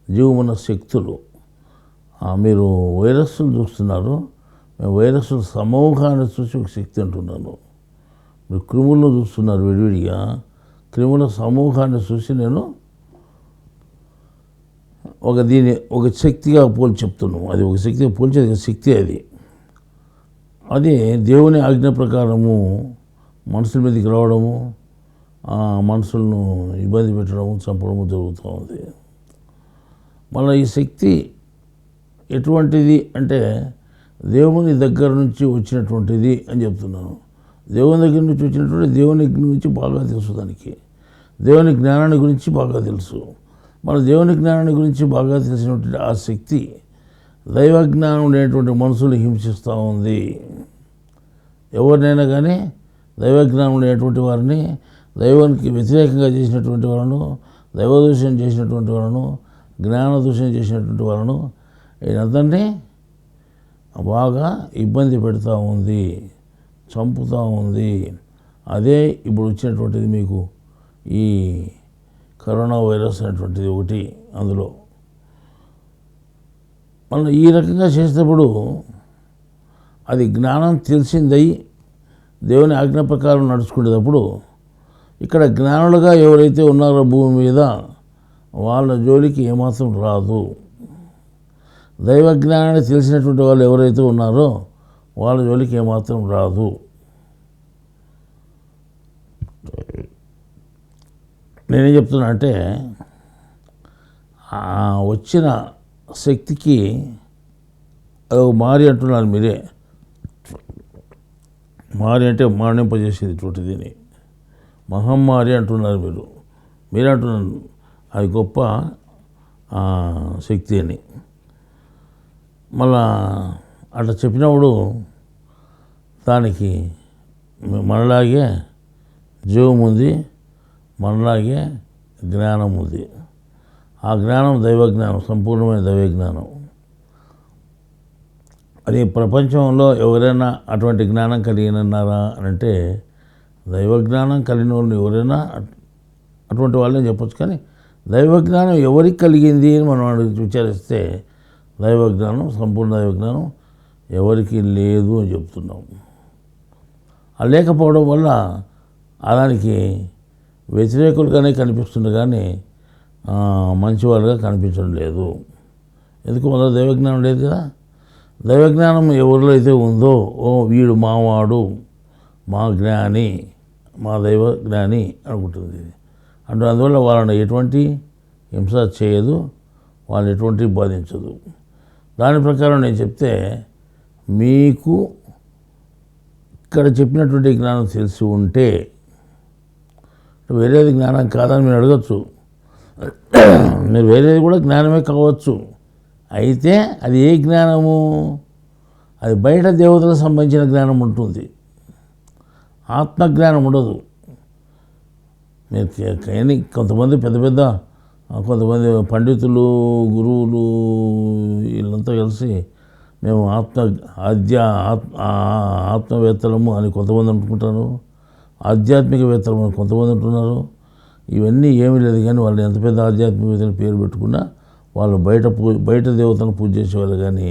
[SPEAKER 1] జీవమున్న శక్తులు. మీరు వైరస్లు చూస్తున్నారు, మేము వైరస్ల సమూహాన్ని చూసి ఒక శక్తి అంటున్నాను. మీరు క్రిములను చూస్తున్నారు విడివిడిగా, క్రిముల సమూహాన్ని చూసి నేను ఒక శక్తిగా పోల్చి చెప్తున్నాను. అది ఒక శక్తిగా పోల్చేది ఒక శక్తి. అది దేవుని ఆజ్ఞ ప్రకారము మనుషుల మీదకి రావడము, మనుషులను ఇబ్బంది పెట్టడము, చంపడము జరుగుతూ ఉంది. మళ్ళీ ఈ శక్తి ఎటువంటిది అంటే దేవుని దగ్గర నుంచి వచ్చినటువంటిది అని చెప్తున్నాను. దేవుని దగ్గర నుంచి వచ్చినటువంటి దేవుని గురించి బాగా తెలుసు, దానికి దేవుని జ్ఞానాన్ని గురించి బాగా తెలుసు. మన దేవుని జ్ఞానాన్ని గురించి బాగా తెలిసినటువంటి ఆ శక్తి దైవజ్ఞానం అనేటువంటి మనుషులు హింసిస్తూ ఉంది. ఎవరినైనా కానీ దైవజ్ఞానం అనేటువంటి వారిని, దైవానికి వ్యతిరేకంగా చేసినటువంటి వాళ్ళను, దైవదూషణ చేసినటువంటి వాళ్ళను, జ్ఞానదూషణ చేసినటువంటి వాళ్ళను ఇదంతా బాగా ఇబ్బంది పెడతా ఉంది, చంపుతూ ఉంది. అదే ఇప్పుడు వచ్చినటువంటిది మీకు ఈ కరోనా వైరస్ అనేటువంటిది ఒకటి. అందులో మనం ఈ రకంగా చేసేటప్పుడు అది జ్ఞానం తెలిసిందై దేవుని ఆజ్ఞ ప్రకారం నడుచుకునేటప్పుడు ఇక్కడ జ్ఞానులుగా ఎవరైతే ఉన్నారో భూమి మీద వాళ్ళ జోలికి ఏమాత్రం రాదు. దైవ జ్ఞానాన్ని తెలిసినటువంటి వాళ్ళు ఎవరైతే ఉన్నారో వాళ్ళ జోలికి ఏమాత్రం రాదు. నేనేం చెప్తున్నా అంటే వచ్చిన శక్తికి మారి అంటున్నారు మీరే. మారి అంటే మరణింపజేసేది చోటు దీన్ని మహమ్మారి అంటున్నారు మీరే అంటున్నారు. అది గొప్ప శక్తి అని మళ్ళా అట్లా చెప్పినప్పుడు దానికి మనలాగే జీవం ఉంది, మనలాగే జ్ఞానం ఉంది. ఆ జ్ఞానం దైవజ్ఞానం, సంపూర్ణమైన దైవజ్ఞానం. అది ప్రపంచంలో ఎవరైనా అటువంటి జ్ఞానం కలిగినన్నారా అని అంటే దైవజ్ఞానం కలిగిన వాళ్ళు ఎవరైనా అటువంటి వాళ్ళని చెప్పొచ్చు. కానీ దైవజ్ఞానం ఎవరికి కలిగింది అని మనం విచారిస్తే దైవజ్ఞానం, సంపూర్ణ దైవజ్ఞానం ఎవరికి లేదు అని చెప్తున్నాం. అది లేకపోవడం వల్ల దానికి వ్యతిరేకులుగానే కనిపిస్తుంది కానీ మంచివాళ్ళుగా కనిపించడం లేదు. ఎందుకు వల్ల దైవజ్ఞానం లేదు కదా. దైవజ్ఞానం ఎవరిలో అయితే ఉందో వీడు మావాడు, మా జ్ఞాని, మా దైవ జ్ఞాని అనుకుంటుంది. అంటే అందువల్ల వాళ్ళని ఎటువంటి హింస చేయదు, వాళ్ళని ఎటువంటి బాధించదు. దాని ప్రకారం నేను చెప్తే మీకు ఇక్కడ చెప్పినటువంటి జ్ఞానం తెలిసి ఉంటే వేరేది జ్ఞానం కాదని మీరు అడగచ్చు. మీరు వేరేది కూడా జ్ఞానమే కావచ్చు. అయితే అది ఏ జ్ఞానము? అది బయట దేవతలకు సంబంధించిన జ్ఞానం ఉంటుంది, ఆత్మజ్ఞానం ఉండదు. మీరు కానీ కొంతమంది పెద్ద కొంతమంది పండితులు, గురువులు వీళ్ళంతా కలిసి మేము ఆత్మవేత్తలము అని కొంతమంది అనుకుంటారు, ఆధ్యాత్మికవేత్తలము అని కొంతమంది అంటున్నారు. ఇవన్నీ ఏమీ లేదు. కానీ వాళ్ళు ఎంత పెద్ద ఆధ్యాత్మికవేత్తలు పేరు పెట్టుకున్నా వాళ్ళు బయట దేవతను పూజ చేసేవాళ్ళు కానీ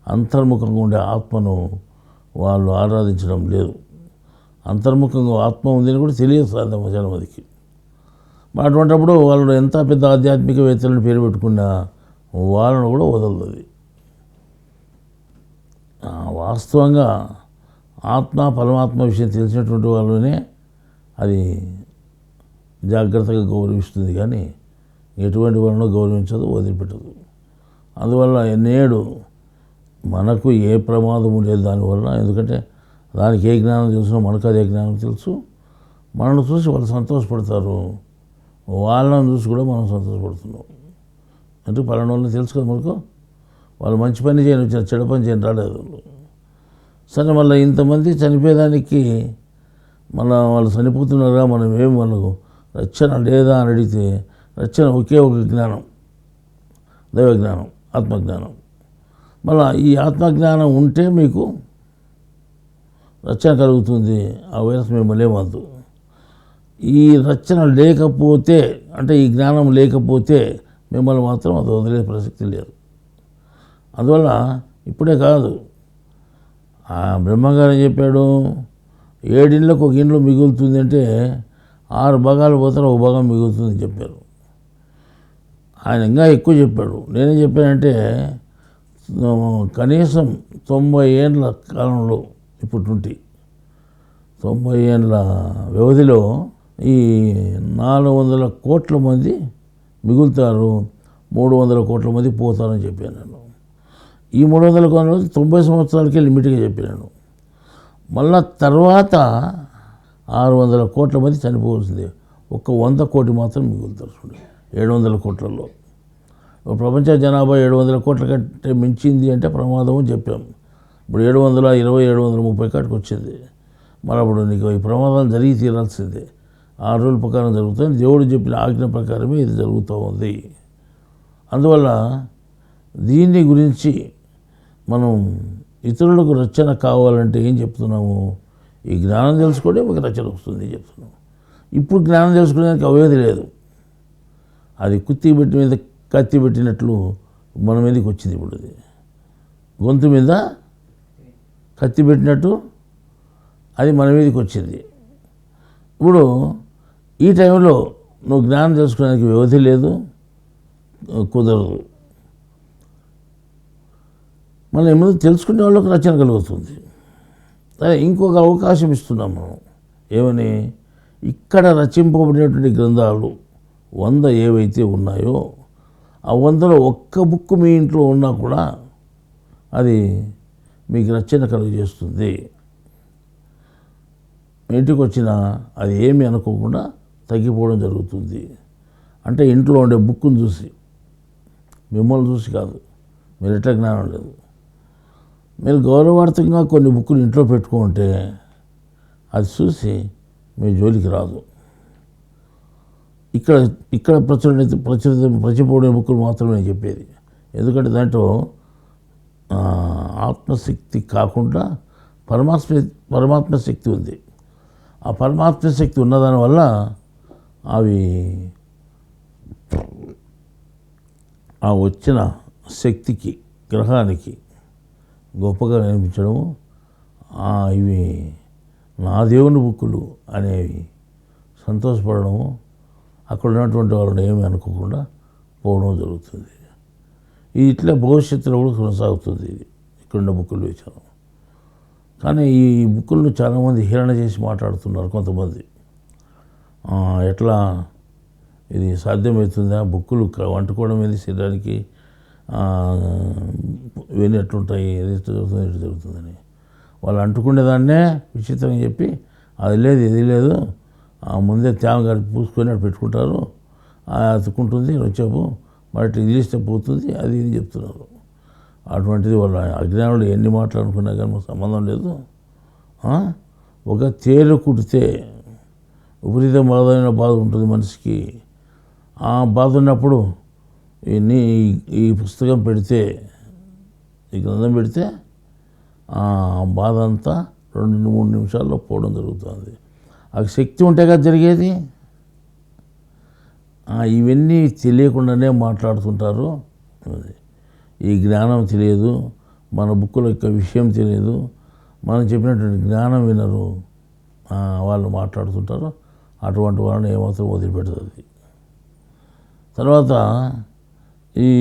[SPEAKER 1] అంతర్ముఖంగా ఉండే ఆత్మను వాళ్ళు ఆరాధించడం లేదు. అంతర్ముఖంగా ఆత్మ ఉందని కూడా తెలియదు చాలా మందికి. అటువంటిప్పుడు వాళ్ళు ఎంత పెద్ద ఆధ్యాత్మికవేత్తలను పేరు పెట్టుకున్నా వాళ్ళను కూడా వదలదు. వాస్తవంగా ఆత్మ పరమాత్మ విషయం తెలిసినటువంటి వాళ్ళనే అది జాగ్రత్తగా గౌరవిస్తుంది కానీ ఎటువంటి వాళ్ళను గౌరవించదు, వదిలిపెట్టదు. అందువల్ల నేడు మనకు ఏ ప్రమాదము లేదు దానివల్ల. ఎందుకంటే దానికి ఏ జ్ఞానం తెలుసునో మనకు అదే జ్ఞానం తెలుసు. మనల్ని చూసి వాళ్ళు సంతోషపడతారు, వాళ్ళని చూసి కూడా మనం సంతోషపడుతున్నాం. అంటే పలానా వాళ్ళని తెలుసు కదా మనకు, వాళ్ళు మంచి పని చేయని వచ్చారు, చెడు పని చేయని రాలేదు. సరే మళ్ళీ ఇంతమంది చనిపోయేదానికి వాళ్ళు చనిపోతున్నారా, మనం ఏం వాళ్ళకు రక్షణ లేదా అని అడిగితే రక్షణ ఒకే ఒక జ్ఞానం, దైవజ్ఞానం, ఆత్మజ్ఞానం. మళ్ళీ ఈ ఆత్మజ్ఞానం ఉంటే మీకు రక్షణ కలుగుతుంది. ఆ వైరస్ మిమ్మల్ని ఏమద్దు. ఈ రక్షణ లేకపోతే అంటే ఈ జ్ఞానం లేకపోతే మిమ్మల్ని మాత్రం అది వదిలే ప్రసక్తి లేదు. అందువల్ల ఇప్పుడే కాదు, ఆ బ్రహ్మగారు చెప్పాడు 7 ఇండ్లకు ఒక ఇండ్లు మిగులుతుంది అంటే 6 భాగాలు పోతారు, ఒక భాగం మిగులుతుందని చెప్పారు. ఆయన ఇంకా ఎక్కువ చెప్పాడు. నేనేం చెప్పానంటే కనీసం 90 ఏళ్ళ కాలంలో ఇప్పటి నుండి 90 ఏళ్ళ వ్యవధిలో ఈ 400 కోట్ల మంది మిగులుతారు, 300 కోట్ల మంది పోతారని చెప్పాను నేను. ఈ 300 కోట్ల మంది 90 సంవత్సరాలకే లిమిట్గా చెప్పాను. మళ్ళా తర్వాత 600 కోట్ల మంది చనిపోవాల్సిందే, ఒక్క 100 కోటి మాత్రం మిగులుతారు. 700 కోట్లలో ప్రపంచ జనాభా 700 కోట్ల కంటే మించింది అంటే ప్రమాదం అని చెప్పాం. ఇప్పుడు 720, 730 కాటికి వచ్చింది. మరి అప్పుడు నీకు ఈ ప్రమాదాలు జరిగి తీరాల్సిందే. 6 రోజుల ప్రకారం జరుగుతుంది. దేవుడు చెప్పిన ఆజ్ఞ ప్రకారమే ఇది జరుగుతూ ఉంది. అందువల్ల దీన్ని గురించి మనం ఇతరులకు రచన కావాలంటే ఏం చెప్తున్నాము? ఈ జ్ఞానం తెలుసుకుంటే మీకు రచన వస్తుంది చెప్తున్నాం. ఇప్పుడు జ్ఞానం తెలుసుకునేదానికి అవేది లేదు. అది కత్తి పెట్టినట్లు మన మీదకి వచ్చింది. ఇప్పుడు అది గొంతు మీద కత్తి పెట్టినట్టు అది మన మీదకి వచ్చింది. ఇప్పుడు ఈ టైంలో నువ్వు జ్ఞానం తెలుసుకోవడానికి వ్యవధి లేదు, కుదరదు. మనం ఏమో తెలుసుకునే వాళ్ళకి రచన కలుగుతుంది. సరే, ఇంకొక అవకాశం ఇస్తున్నాం మనం. ఏమని? ఇక్కడ రచింపబడినటువంటి గ్రంథాలు 100 ఏవైతే ఉన్నాయో ఆ 100లో ఒక్క బుక్ మీ ఇంట్లో ఉన్నా కూడా అది మీకు రచన కలుగజేస్తుంది. ఇంటికి వచ్చినా అది ఏమీ అనుకోకుండా తగ్గిపోవడం జరుగుతుంది. అంటే ఇంట్లో ఉండే బుక్ను చూసి, మిమ్మల్ని చూసి కాదు, మీరు ఎట్లా జ్ఞానం లేదు. మీరు గౌరవార్థంగా కొన్ని బుక్కులు ఇంట్లో పెట్టుకుంటే అది చూసి మీ జోలికి రాదు. ఇక్కడ ప్రచురపడే బుక్కులు మాత్రమే నేను చెప్పేది. ఎందుకంటే దాంట్లో ఆత్మశక్తి కాకుండా పరమాత్మ శక్తి ఉంది. ఆ పరమాత్మ శక్తి ఉన్నదానివల్ల అవి ఆ వచ్చిన శక్తికి, గ్రహానికి గొప్పగా అనిపించడము, ఇవి నా దేవుని బుక్కులు అనేవి సంతోషపడము, అక్కడ ఉన్నటువంటి వాళ్ళని ఏమీ అనుకోకుండా పోవడం జరుగుతుంది. ఇది ఇట్లా భవిష్యత్తులో కూడా కొనసాగుతుంది. ఇది ఇక్కడున్న బుక్కులు వేచాను. కానీ ఈ బుక్కులను చాలామంది హేళన చేసి మాట్లాడుతున్నారు కొంతమంది. ఎట్లా ఇది సాధ్యమవుతుందా? బుక్కులు వంటుకోవడం ఏంది శరీరానికి, ఇవన్నీ ఎట్లుంటాయి, ఎట్లా జరుగుతుందని వాళ్ళు అంటుకునేదాన్నే విచిత్రంగా చెప్పి అది లేదు ఇది లేదు, ముందే తేమ గడిపి పూసుకొని అటు పెట్టుకుంటారు, అతుక్కుంటుంది వచ్చేపు మరి ఇదిలిస్తే పోతుంది, అది ఇది చెప్తున్నారు. అటువంటిది వాళ్ళ అజ్ఞానులు ఎన్ని మాటలు అనుకున్నా కానీ మాకు సంబంధం లేదు. ఒక తేలు కుడితే విపరీత బాధ ఉంటుంది మనిషికి. ఆ బాధ ఉన్నప్పుడు ఈ పుస్తకం పెడితే, ఈ గ్రంథం పెడితే ఆ బాధ అంతా 2-3 నిమిషాల్లో పోవడం జరుగుతుంది. ఆ శక్తి ఉంటే కదా జరిగేది. ఇవన్నీ తెలియకుండానే మాట్లాడుతుంటారు. ఈ జ్ఞానం తెలియదు, మన బుక్కుల యొక్క విషయం తెలియదు, మనం చెప్పినటువంటి జ్ఞానం వినరు, వాళ్ళు మాట్లాడుతుంటారు. అటువంటి వాళ్ళని ఏమాత్రం వదిలిపెడుతుంది. తర్వాత ఈ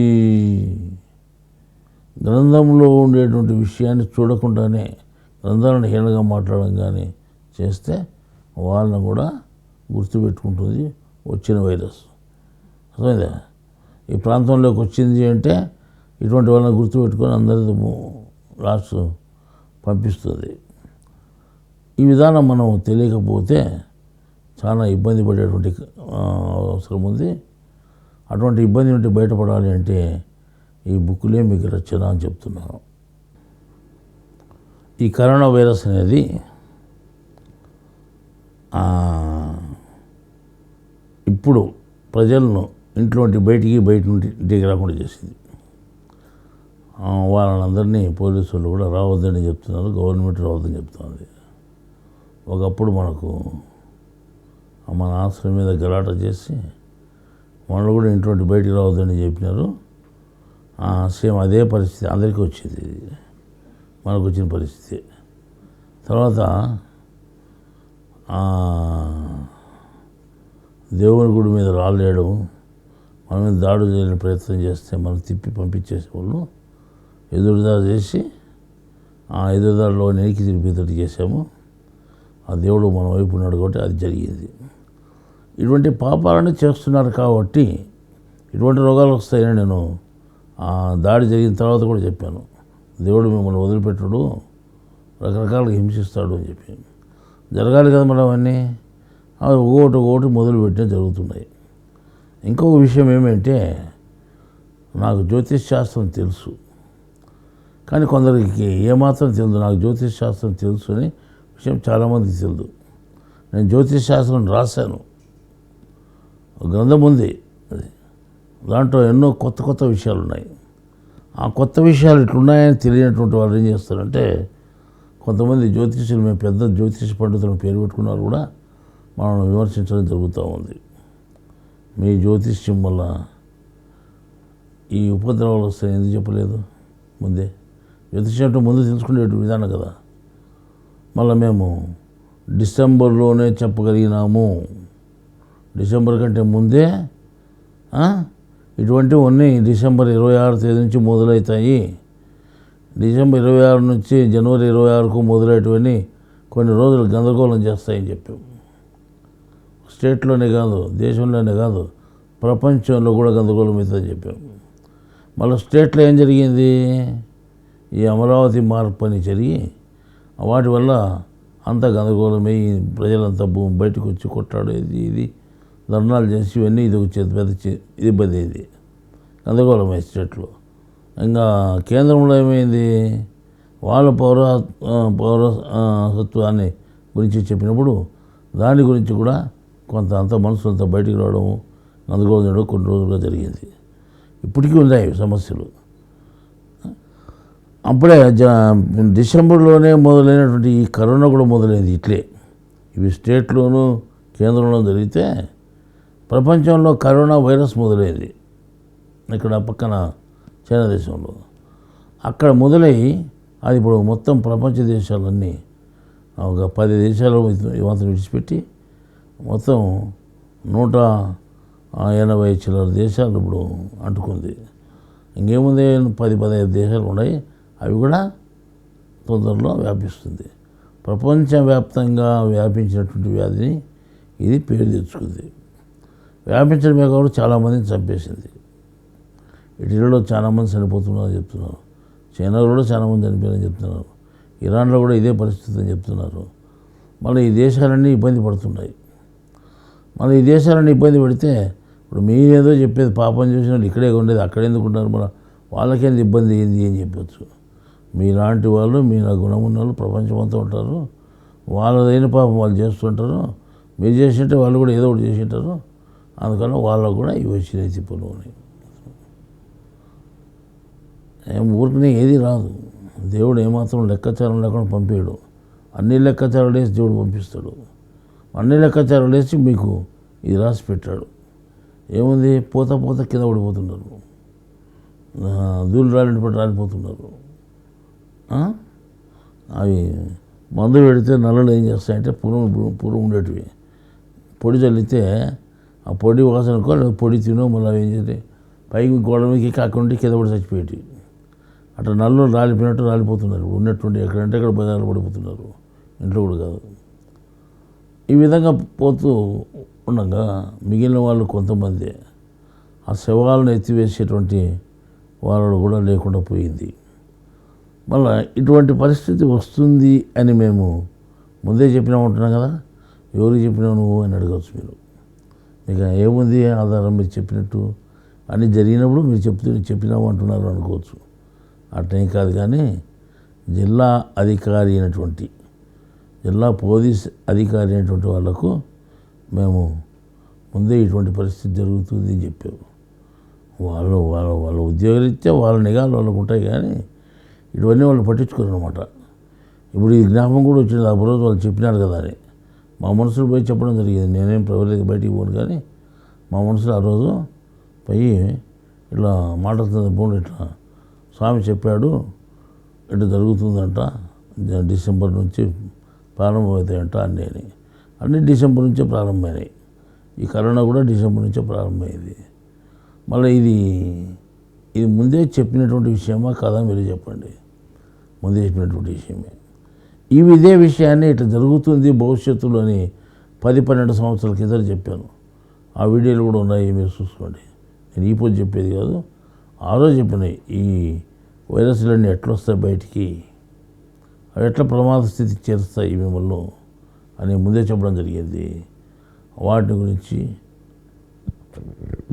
[SPEAKER 1] గ్రంథంలో ఉండేటువంటి విషయాన్ని చూడకుండానే గ్రంథాలను హీనంగా మాట్లాడడం కానీ చేస్తే వాళ్ళని కూడా గుర్తుపెట్టుకుంటుంది వచ్చిన వైరస్. అర్థమైందా? ఈ ప్రాంతంలోకి వచ్చింది అంటే ఇటువంటి వాళ్ళని గుర్తుపెట్టుకొని అందరి లాస్ట్ పంపిస్తుంది. ఈ విధానం మనం తెలియకపోతే చాలా ఇబ్బంది పడేటువంటి అవసరం ఉంది. అటువంటి ఇబ్బంది నుండి బయటపడాలి అంటే ఈ బుక్కులే మీకు రచన అని చెప్తున్నాను. ఈ కరోనా వైరస్ అనేది ఇప్పుడు ప్రజలను ఇంట్లో బయట నుండి ఇంటికి రాకుండా చేసింది. వాళ్ళందరినీ పోలీసు వాళ్ళు కూడా రావద్దని చెప్తున్నారు, గవర్నమెంట్ రావద్దని చెప్తుంది. ఒకప్పుడు మనకు మన ఆశ్రమం మీద గలాట చేసి మనల్ని కూడా ఇంట్లో బయటికి రావద్దని చెప్పినారు. సేమ్ అదే పరిస్థితి అందరికీ వచ్చింది, మనకు వచ్చిన పరిస్థితి. తర్వాత దేవుని గుడి మీద రాలేయడం, మన మీద దాడులు చేయడానికి ప్రయత్నం చేస్తే మనం తిప్పి పంపించేసేవాళ్ళు. ఎదురుదాడి చేసి ఎదురుదాడిలో నెరికి తిరిగిపోయేటట్టు చేసాము. ఆ దేవుడు మన వైపు ఉన్నాడు కాబట్టి అది జరిగింది. ఇటువంటి పాపాలను చేస్తున్నారు కాబట్టి ఇటువంటి రోగాలు వస్తాయని నేను దాడి జరిగిన తర్వాత కూడా చెప్పాను. దేవుడు మిమ్మల్ని వదిలిపెట్టడు, రకరకాలుగా హింసిస్తాడు అని చెప్పి. జరగాలి కదా మనం అవన్నీ. ఒకటి మొదలుపెట్టినా జరుగుతున్నాయి. ఇంకొక విషయం ఏమంటే, నాకు జ్యోతిష్ శాస్త్రం తెలుసు, కానీ కొందరికి ఏమాత్రం తెలియదు. నాకు జ్యోతిష్ శాస్త్రం తెలుసు అని విషయం చాలామందికి తెలియదు. నేను జ్యోతిష్ శాస్త్రం రాశాను, గ్రంథం ఉంది, దాంట్లో ఎన్నో కొత్త విషయాలు ఉన్నాయి. ఆ కొత్త విషయాలు ఇట్లున్నాయని తెలియనటువంటి వాళ్ళు ఏం చేస్తారంటే, కొంతమంది జ్యోతిష్యులు, మేము పెద్ద జ్యోతిష పండితులను పేరు పెట్టుకున్నారు కూడా మనం విమర్శించడం జరుగుతూ ఉంది. మీ జ్యోతిష్యం వల్ల ఈ ఉపద్రవాలు వస్తాయని ఎందుకు చెప్పలేదు ముందే? జ్యోతిష్యం అంటే ముందు తెలుసుకునే విధానం కదా. మళ్ళీ మేము డిసెంబర్లోనే చెప్పగలిగినాము, డిసెంబర్ కంటే ముందే ఇటువంటివన్నీ డిసెంబర్ 26 తేదీ నుంచి మొదలవుతాయి, డిసెంబర్ 26 నుంచి జనవరి 26కు మొదలైనవన్నీ కొన్ని రోజులు గందరగోళం చేస్తాయని చెప్పాం. స్టేట్లోనే కాదు, దేశంలోనే కాదు, ప్రపంచంలో కూడా గందరగోళం అవుతుందని చెప్పాం. మళ్ళీ స్టేట్లో ఏం జరిగింది? ఈ అమరావతి మార్పు అని జరిగి వాటి వల్ల అంతా గందరగోళమై ప్రజలంతా బయటకు వచ్చి కొట్టాడేది, ఇది ధర్నాలు చేసి ఇవన్నీ ఇది వచ్చేది పెద్ద ఇబ్బంది, ఇది గందరగోళమై స్టేట్లో. ఇంకా కేంద్రంలో ఏమైంది? వాళ్ళ పౌరసత్వాన్ని గురించి చెప్పినప్పుడు దాని గురించి కూడా కొంత అంత మనసు అంతా బయటికి రావడము, గందరగోళం కొన్ని రోజులుగా జరిగింది. ఇప్పటికీ ఉన్నాయి సమస్యలు. అప్పుడే డిసెంబర్లోనే మొదలైనటువంటి ఈ కరోనా కూడా మొదలైంది ఇట్లే. ఇవి స్టేట్లోనూ కేంద్రంలో జరిగితే ప్రపంచంలో కరోనా వైరస్ మొదలైంది ఇక్కడ పక్కన చైనా దేశంలో. అక్కడ మొదలై అది ఇప్పుడు మొత్తం ప్రపంచ దేశాలన్నీ ఒక 10 దేశాలు మాత్రం విడిచిపెట్టి మొత్తం 180 చిల్లర దేశాలు ఇప్పుడు అంటుకుంది. ఇంకేముంది, 10-15 దేశాలు ఉన్నాయి, అవి కూడా తొందరలో వ్యాపిస్తుంది. ప్రపంచవ్యాప్తంగా వ్యాపించినటువంటి వ్యాధిని ఇది పేరు తెచ్చుకుంది. వ్యాపించడమే కాదు, చాలామందిని చంపేసింది. ఇటలీలో చాలామంది చనిపోతున్నారని చెప్తున్నారు, చైనాలో కూడా చాలామంది చనిపోయారని చెప్తున్నారు, ఇరాన్లో కూడా ఇదే పరిస్థితి అని చెప్తున్నారు. మళ్ళీ ఈ దేశాలన్నీ ఇబ్బంది పడుతున్నాయి. మళ్ళీ ఈ దేశాలన్నీ ఇబ్బంది పడితే ఇప్పుడు మీరేదో చెప్పేది, పాపం చేసిన వాళ్ళు ఇక్కడే ఉండేది అక్కడ ఎందుకు ఉంటారు, మన వాళ్ళకేంది ఇబ్బంది ఏంది అని చెప్పచ్చు. మీలాంటి వాళ్ళు, మీరు ఆ గుణం ఉన్న వాళ్ళు ప్రపంచం అంతా ఉంటారు, వాళ్ళదైన పాపం వాళ్ళు చేస్తుంటారు, మీరు చేసింటే వాళ్ళు కూడా ఏదో ఒకటి చేసింటారు, అందుకని వాళ్ళకు కూడా ఇవి వచ్చినాయి తిప్పులు అని. ఊరికనే ఏది రాదు, దేవుడు ఏమాత్రం లెక్కాచారం లేకుండా పంపేయడు. అన్ని లెక్కాచారాలు వేసి దేవుడు పంపిస్తాడు. అన్ని లెక్కాచారాలు వేసి మీకు ఇది రాసి పెట్టాడు. ఏముంది, పోతా కింద పడిపోతున్నారు, దూలు రాలినప్పుడు రాలిపోతున్నారు. అవి మందు పెడితే నల్లలు ఏం చేస్తాయంటే పురుగు ఉండేటివి, పొడి చల్లితే ఆ పొడి వాసనకో పొడి తినో మళ్ళీ అవి ఏం చేస్తే పైకి గోడ మీదకి అక్కడి కింద పడి చచ్చిపోయేటి. అట్లా నల్లు రాలిపోయినట్టు రాలిపోతున్నారు, ఉన్నట్టుండి ఎక్కడంటే అక్కడ బజార్లు పడిపోతున్నారు, ఇంట్లో కూడా కాదు. ఈ విధంగా పోతూ ఉండగా మిగిలిన వాళ్ళు కొంతమంది ఆ శవాలను ఎత్తివేసేటువంటి వాళ్ళు కూడా లేకుండా పోయింది. మళ్ళీ ఇటువంటి పరిస్థితి వస్తుంది అని మేము ముందే చెప్పినామంటున్నాం కదా. ఎవరికి చెప్పినావు నువ్వు అని అడగవచ్చు మీరు. మీకు ఏముంది ఆధారం మీరు చెప్పినట్టు, అన్నీ జరిగినప్పుడు మీరు చెప్పినాము అంటున్నారు అనుకోవచ్చు. అట్లేం కాదు. కానీ జిల్లా అధికారి అయినటువంటి, జిల్లా పోలీస్ అధికారి అయినటువంటి వాళ్ళకు మేము ముందే ఇటువంటి పరిస్థితి జరుగుతుంది అని చెప్పాము. వాళ్ళ ఉద్యోగరీత్యా వాళ్ళ నిఘాలు వాళ్ళకు ఉంటాయి, కానీ ఇవన్నీ వాళ్ళు పట్టించుకోరు అనమాట. ఇప్పుడు ఈ జ్ఞాపకం కూడా వచ్చింది, ఆ రోజు వాళ్ళు చెప్పినారు కదా అని మా మనసులో పోయి చెప్పడం జరిగింది. నేనేం ప్రవరికి బయటికి పోను, కానీ మా మనసులో ఆ రోజు పోయి ఇట్లా మాట్లాడుతుంది పోండి, ఇట్లా స్వామి చెప్పాడు ఇట్లా జరుగుతుందంట, డిసెంబర్ నుంచి ప్రారంభమవుతాయంట అన్నీ డిసెంబర్ నుంచే ప్రారంభమైనాయి. ఈ కరోనా కూడా డిసెంబర్ నుంచే ప్రారంభమైంది. మళ్ళీ ఇది ముందే చెప్పినటువంటి విషయమా కాదా మీరు చెప్పండి. ముందే చెప్పినటువంటి విషయమే. ఇదే విషయాన్ని ఇట్లా జరుగుతుంది భవిష్యత్తులో అని 10-12 సంవత్సరాల కింద చెప్పాను. ఆ వీడియోలు కూడా ఉన్నాయి, మీరు చూసుకోండి. నేను ఈ పొద్దు చెప్పేది కాదు, ఆ రోజు చెప్పినాయి. ఈ వైరస్లన్నీ ఎట్లా వస్తాయి బయటికి, అవి ఎట్లా ప్రమాద స్థితికి చేరుస్తాయి మిమ్మల్ని అని ముందే చెప్పడం జరిగింది. వాటి గురించి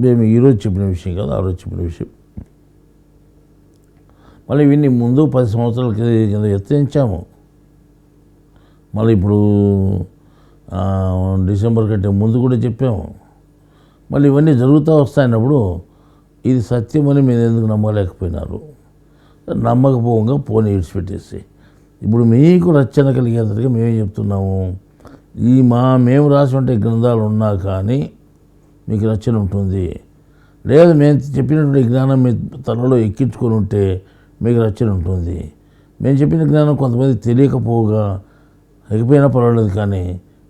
[SPEAKER 1] మేము ఈరోజు చెప్పిన విషయం కాదు, ఆ రోజు చెప్పిన విషయం. మళ్ళీ ఇవన్నీ ముందు 10 సంవత్సరాల కింద ఎత్తించాము. మళ్ళీ ఇప్పుడు డిసెంబర్ కంటే ముందు కూడా చెప్పాము. మళ్ళీ ఇవన్నీ జరుగుతూ వస్తాయన్నప్పుడు ఇది సత్యమని మీరు ఎందుకు నమ్మలేకపోయినారు? నమ్మకపోగా పోనీ విడిచిపెట్టేసి ఇప్పుడు మీకు రచన కలిగేంతగా మేమేం చెప్తున్నాము, మేము రాసినటువంటి గ్రంథాలు ఉన్నా కానీ మీకు రచన ఉంటుంది. లేదు మేము చెప్పినటువంటి జ్ఞానం మీ తలలో ఎక్కించుకొని ఉంటే మీకు రచన ఉంటుంది. మేము చెప్పిన జ్ఞానం కొంతమంది తెలియకపోగా ఎగిపోయినా పర్వాలేదు, కానీ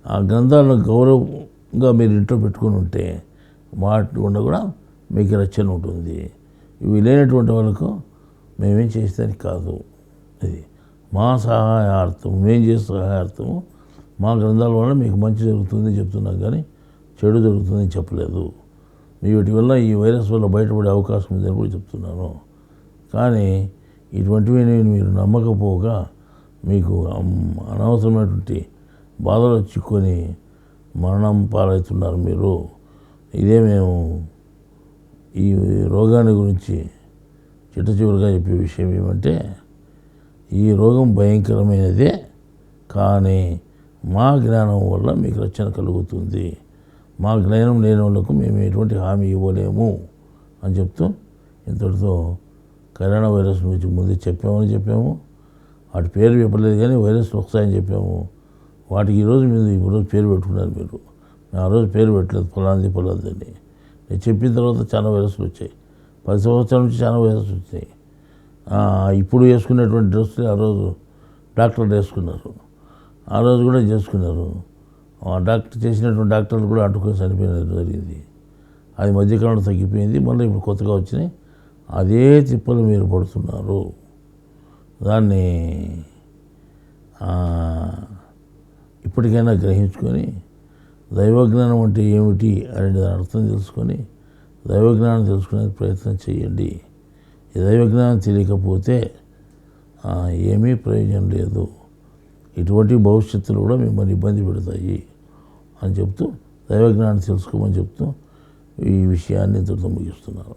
[SPEAKER 1] ఆ గ్రంథాలను గౌరవంగా మీరు ఇంట్లో పెట్టుకుని ఉంటే వాటి గుండా కూడా మీకు రచన ఉంటుంది. ఇవి లేనటువంటి వాళ్ళకు మేమేం చేసేదానికి కాదు. ఇది మా సహాయార్థం, మేము చేసే సహాయార్థము మా గ్రంథాల వల్ల మీకు మంచి జరుగుతుంది చెప్తున్నాం, కానీ చెడు జరుగుతుందని చెప్పలేదు. వీటి వల్ల ఈ వైరస్ వల్ల బయటపడే అవకాశం ఉందని కూడా చెప్తున్నాను. కానీ ఇటువంటివి మీరు నమ్మకపోగా మీకు అనవసరమైనటువంటి బాధలు చిక్కుని మరణం పాలవుతున్నారు మీరు. ఇదే మేము ఈ రోగాన్ని గురించి చిట్ట చివరిగా చెప్పే విషయం ఏమంటే, ఈ రోగం భయంకరమైనదే, కానీ మా జ్ఞానం వల్ల మీకు రక్షణ కలుగుతుంది. మా జ్ఞానం లేని వాళ్ళకు మేము ఎటువంటి హామీ ఇవ్వలేము అని చెప్తూ ఇంతటితో కరోనా వైరస్ గురించి ముందు చెప్పాము. వాటి పేరు చెప్పలేదు, కానీ వైరస్లు వస్తాయని చెప్పాము. వాటికి ఈరోజు పేరు పెట్టుకున్నారు మీరు. మేము ఆ రోజు పేరు పెట్టలేదు, ఫలాంది. నేను చెప్పిన తర్వాత చాలా వైరస్లు వచ్చాయి. 10 సంవత్సరాల నుంచి చాలా వైరస్లు వచ్చాయి. ఇప్పుడు వేసుకునేటువంటి డ్రెస్సులు ఆ రోజు డాక్టర్లు వేసుకున్నారు, ఆ రోజు కూడా చేసుకున్నారు. చేసినటువంటి డాక్టర్లు కూడా అంటుకొని చనిపోయినది జరిగింది. అది మధ్యకాలంలో తగ్గిపోయింది. మళ్ళీ ఇప్పుడు కొత్తగా వచ్చినాయి. అదే తిప్పలు మీరు పడుతున్నారు. దాన్ని ఇప్పటికైనా గ్రహించుకొని దైవజ్ఞానం అంటే ఏమిటి అనే దాని అర్థం తెలుసుకొని దైవజ్ఞానం తెలుసుకునే ప్రయత్నం చేయండి. ఈ దైవజ్ఞానం తెలియకపోతే ఏమీ ప్రయోజనం లేదు. ఇటువంటి భవిష్యత్తులు కూడా మిమ్మల్ని ఇబ్బంది పెడతాయి అని చెప్తూ దైవజ్ఞానం తెలుసుకోమని చెప్తూ ఈ విషయాన్ని ఇంతటితో ముగిస్తున్నాను.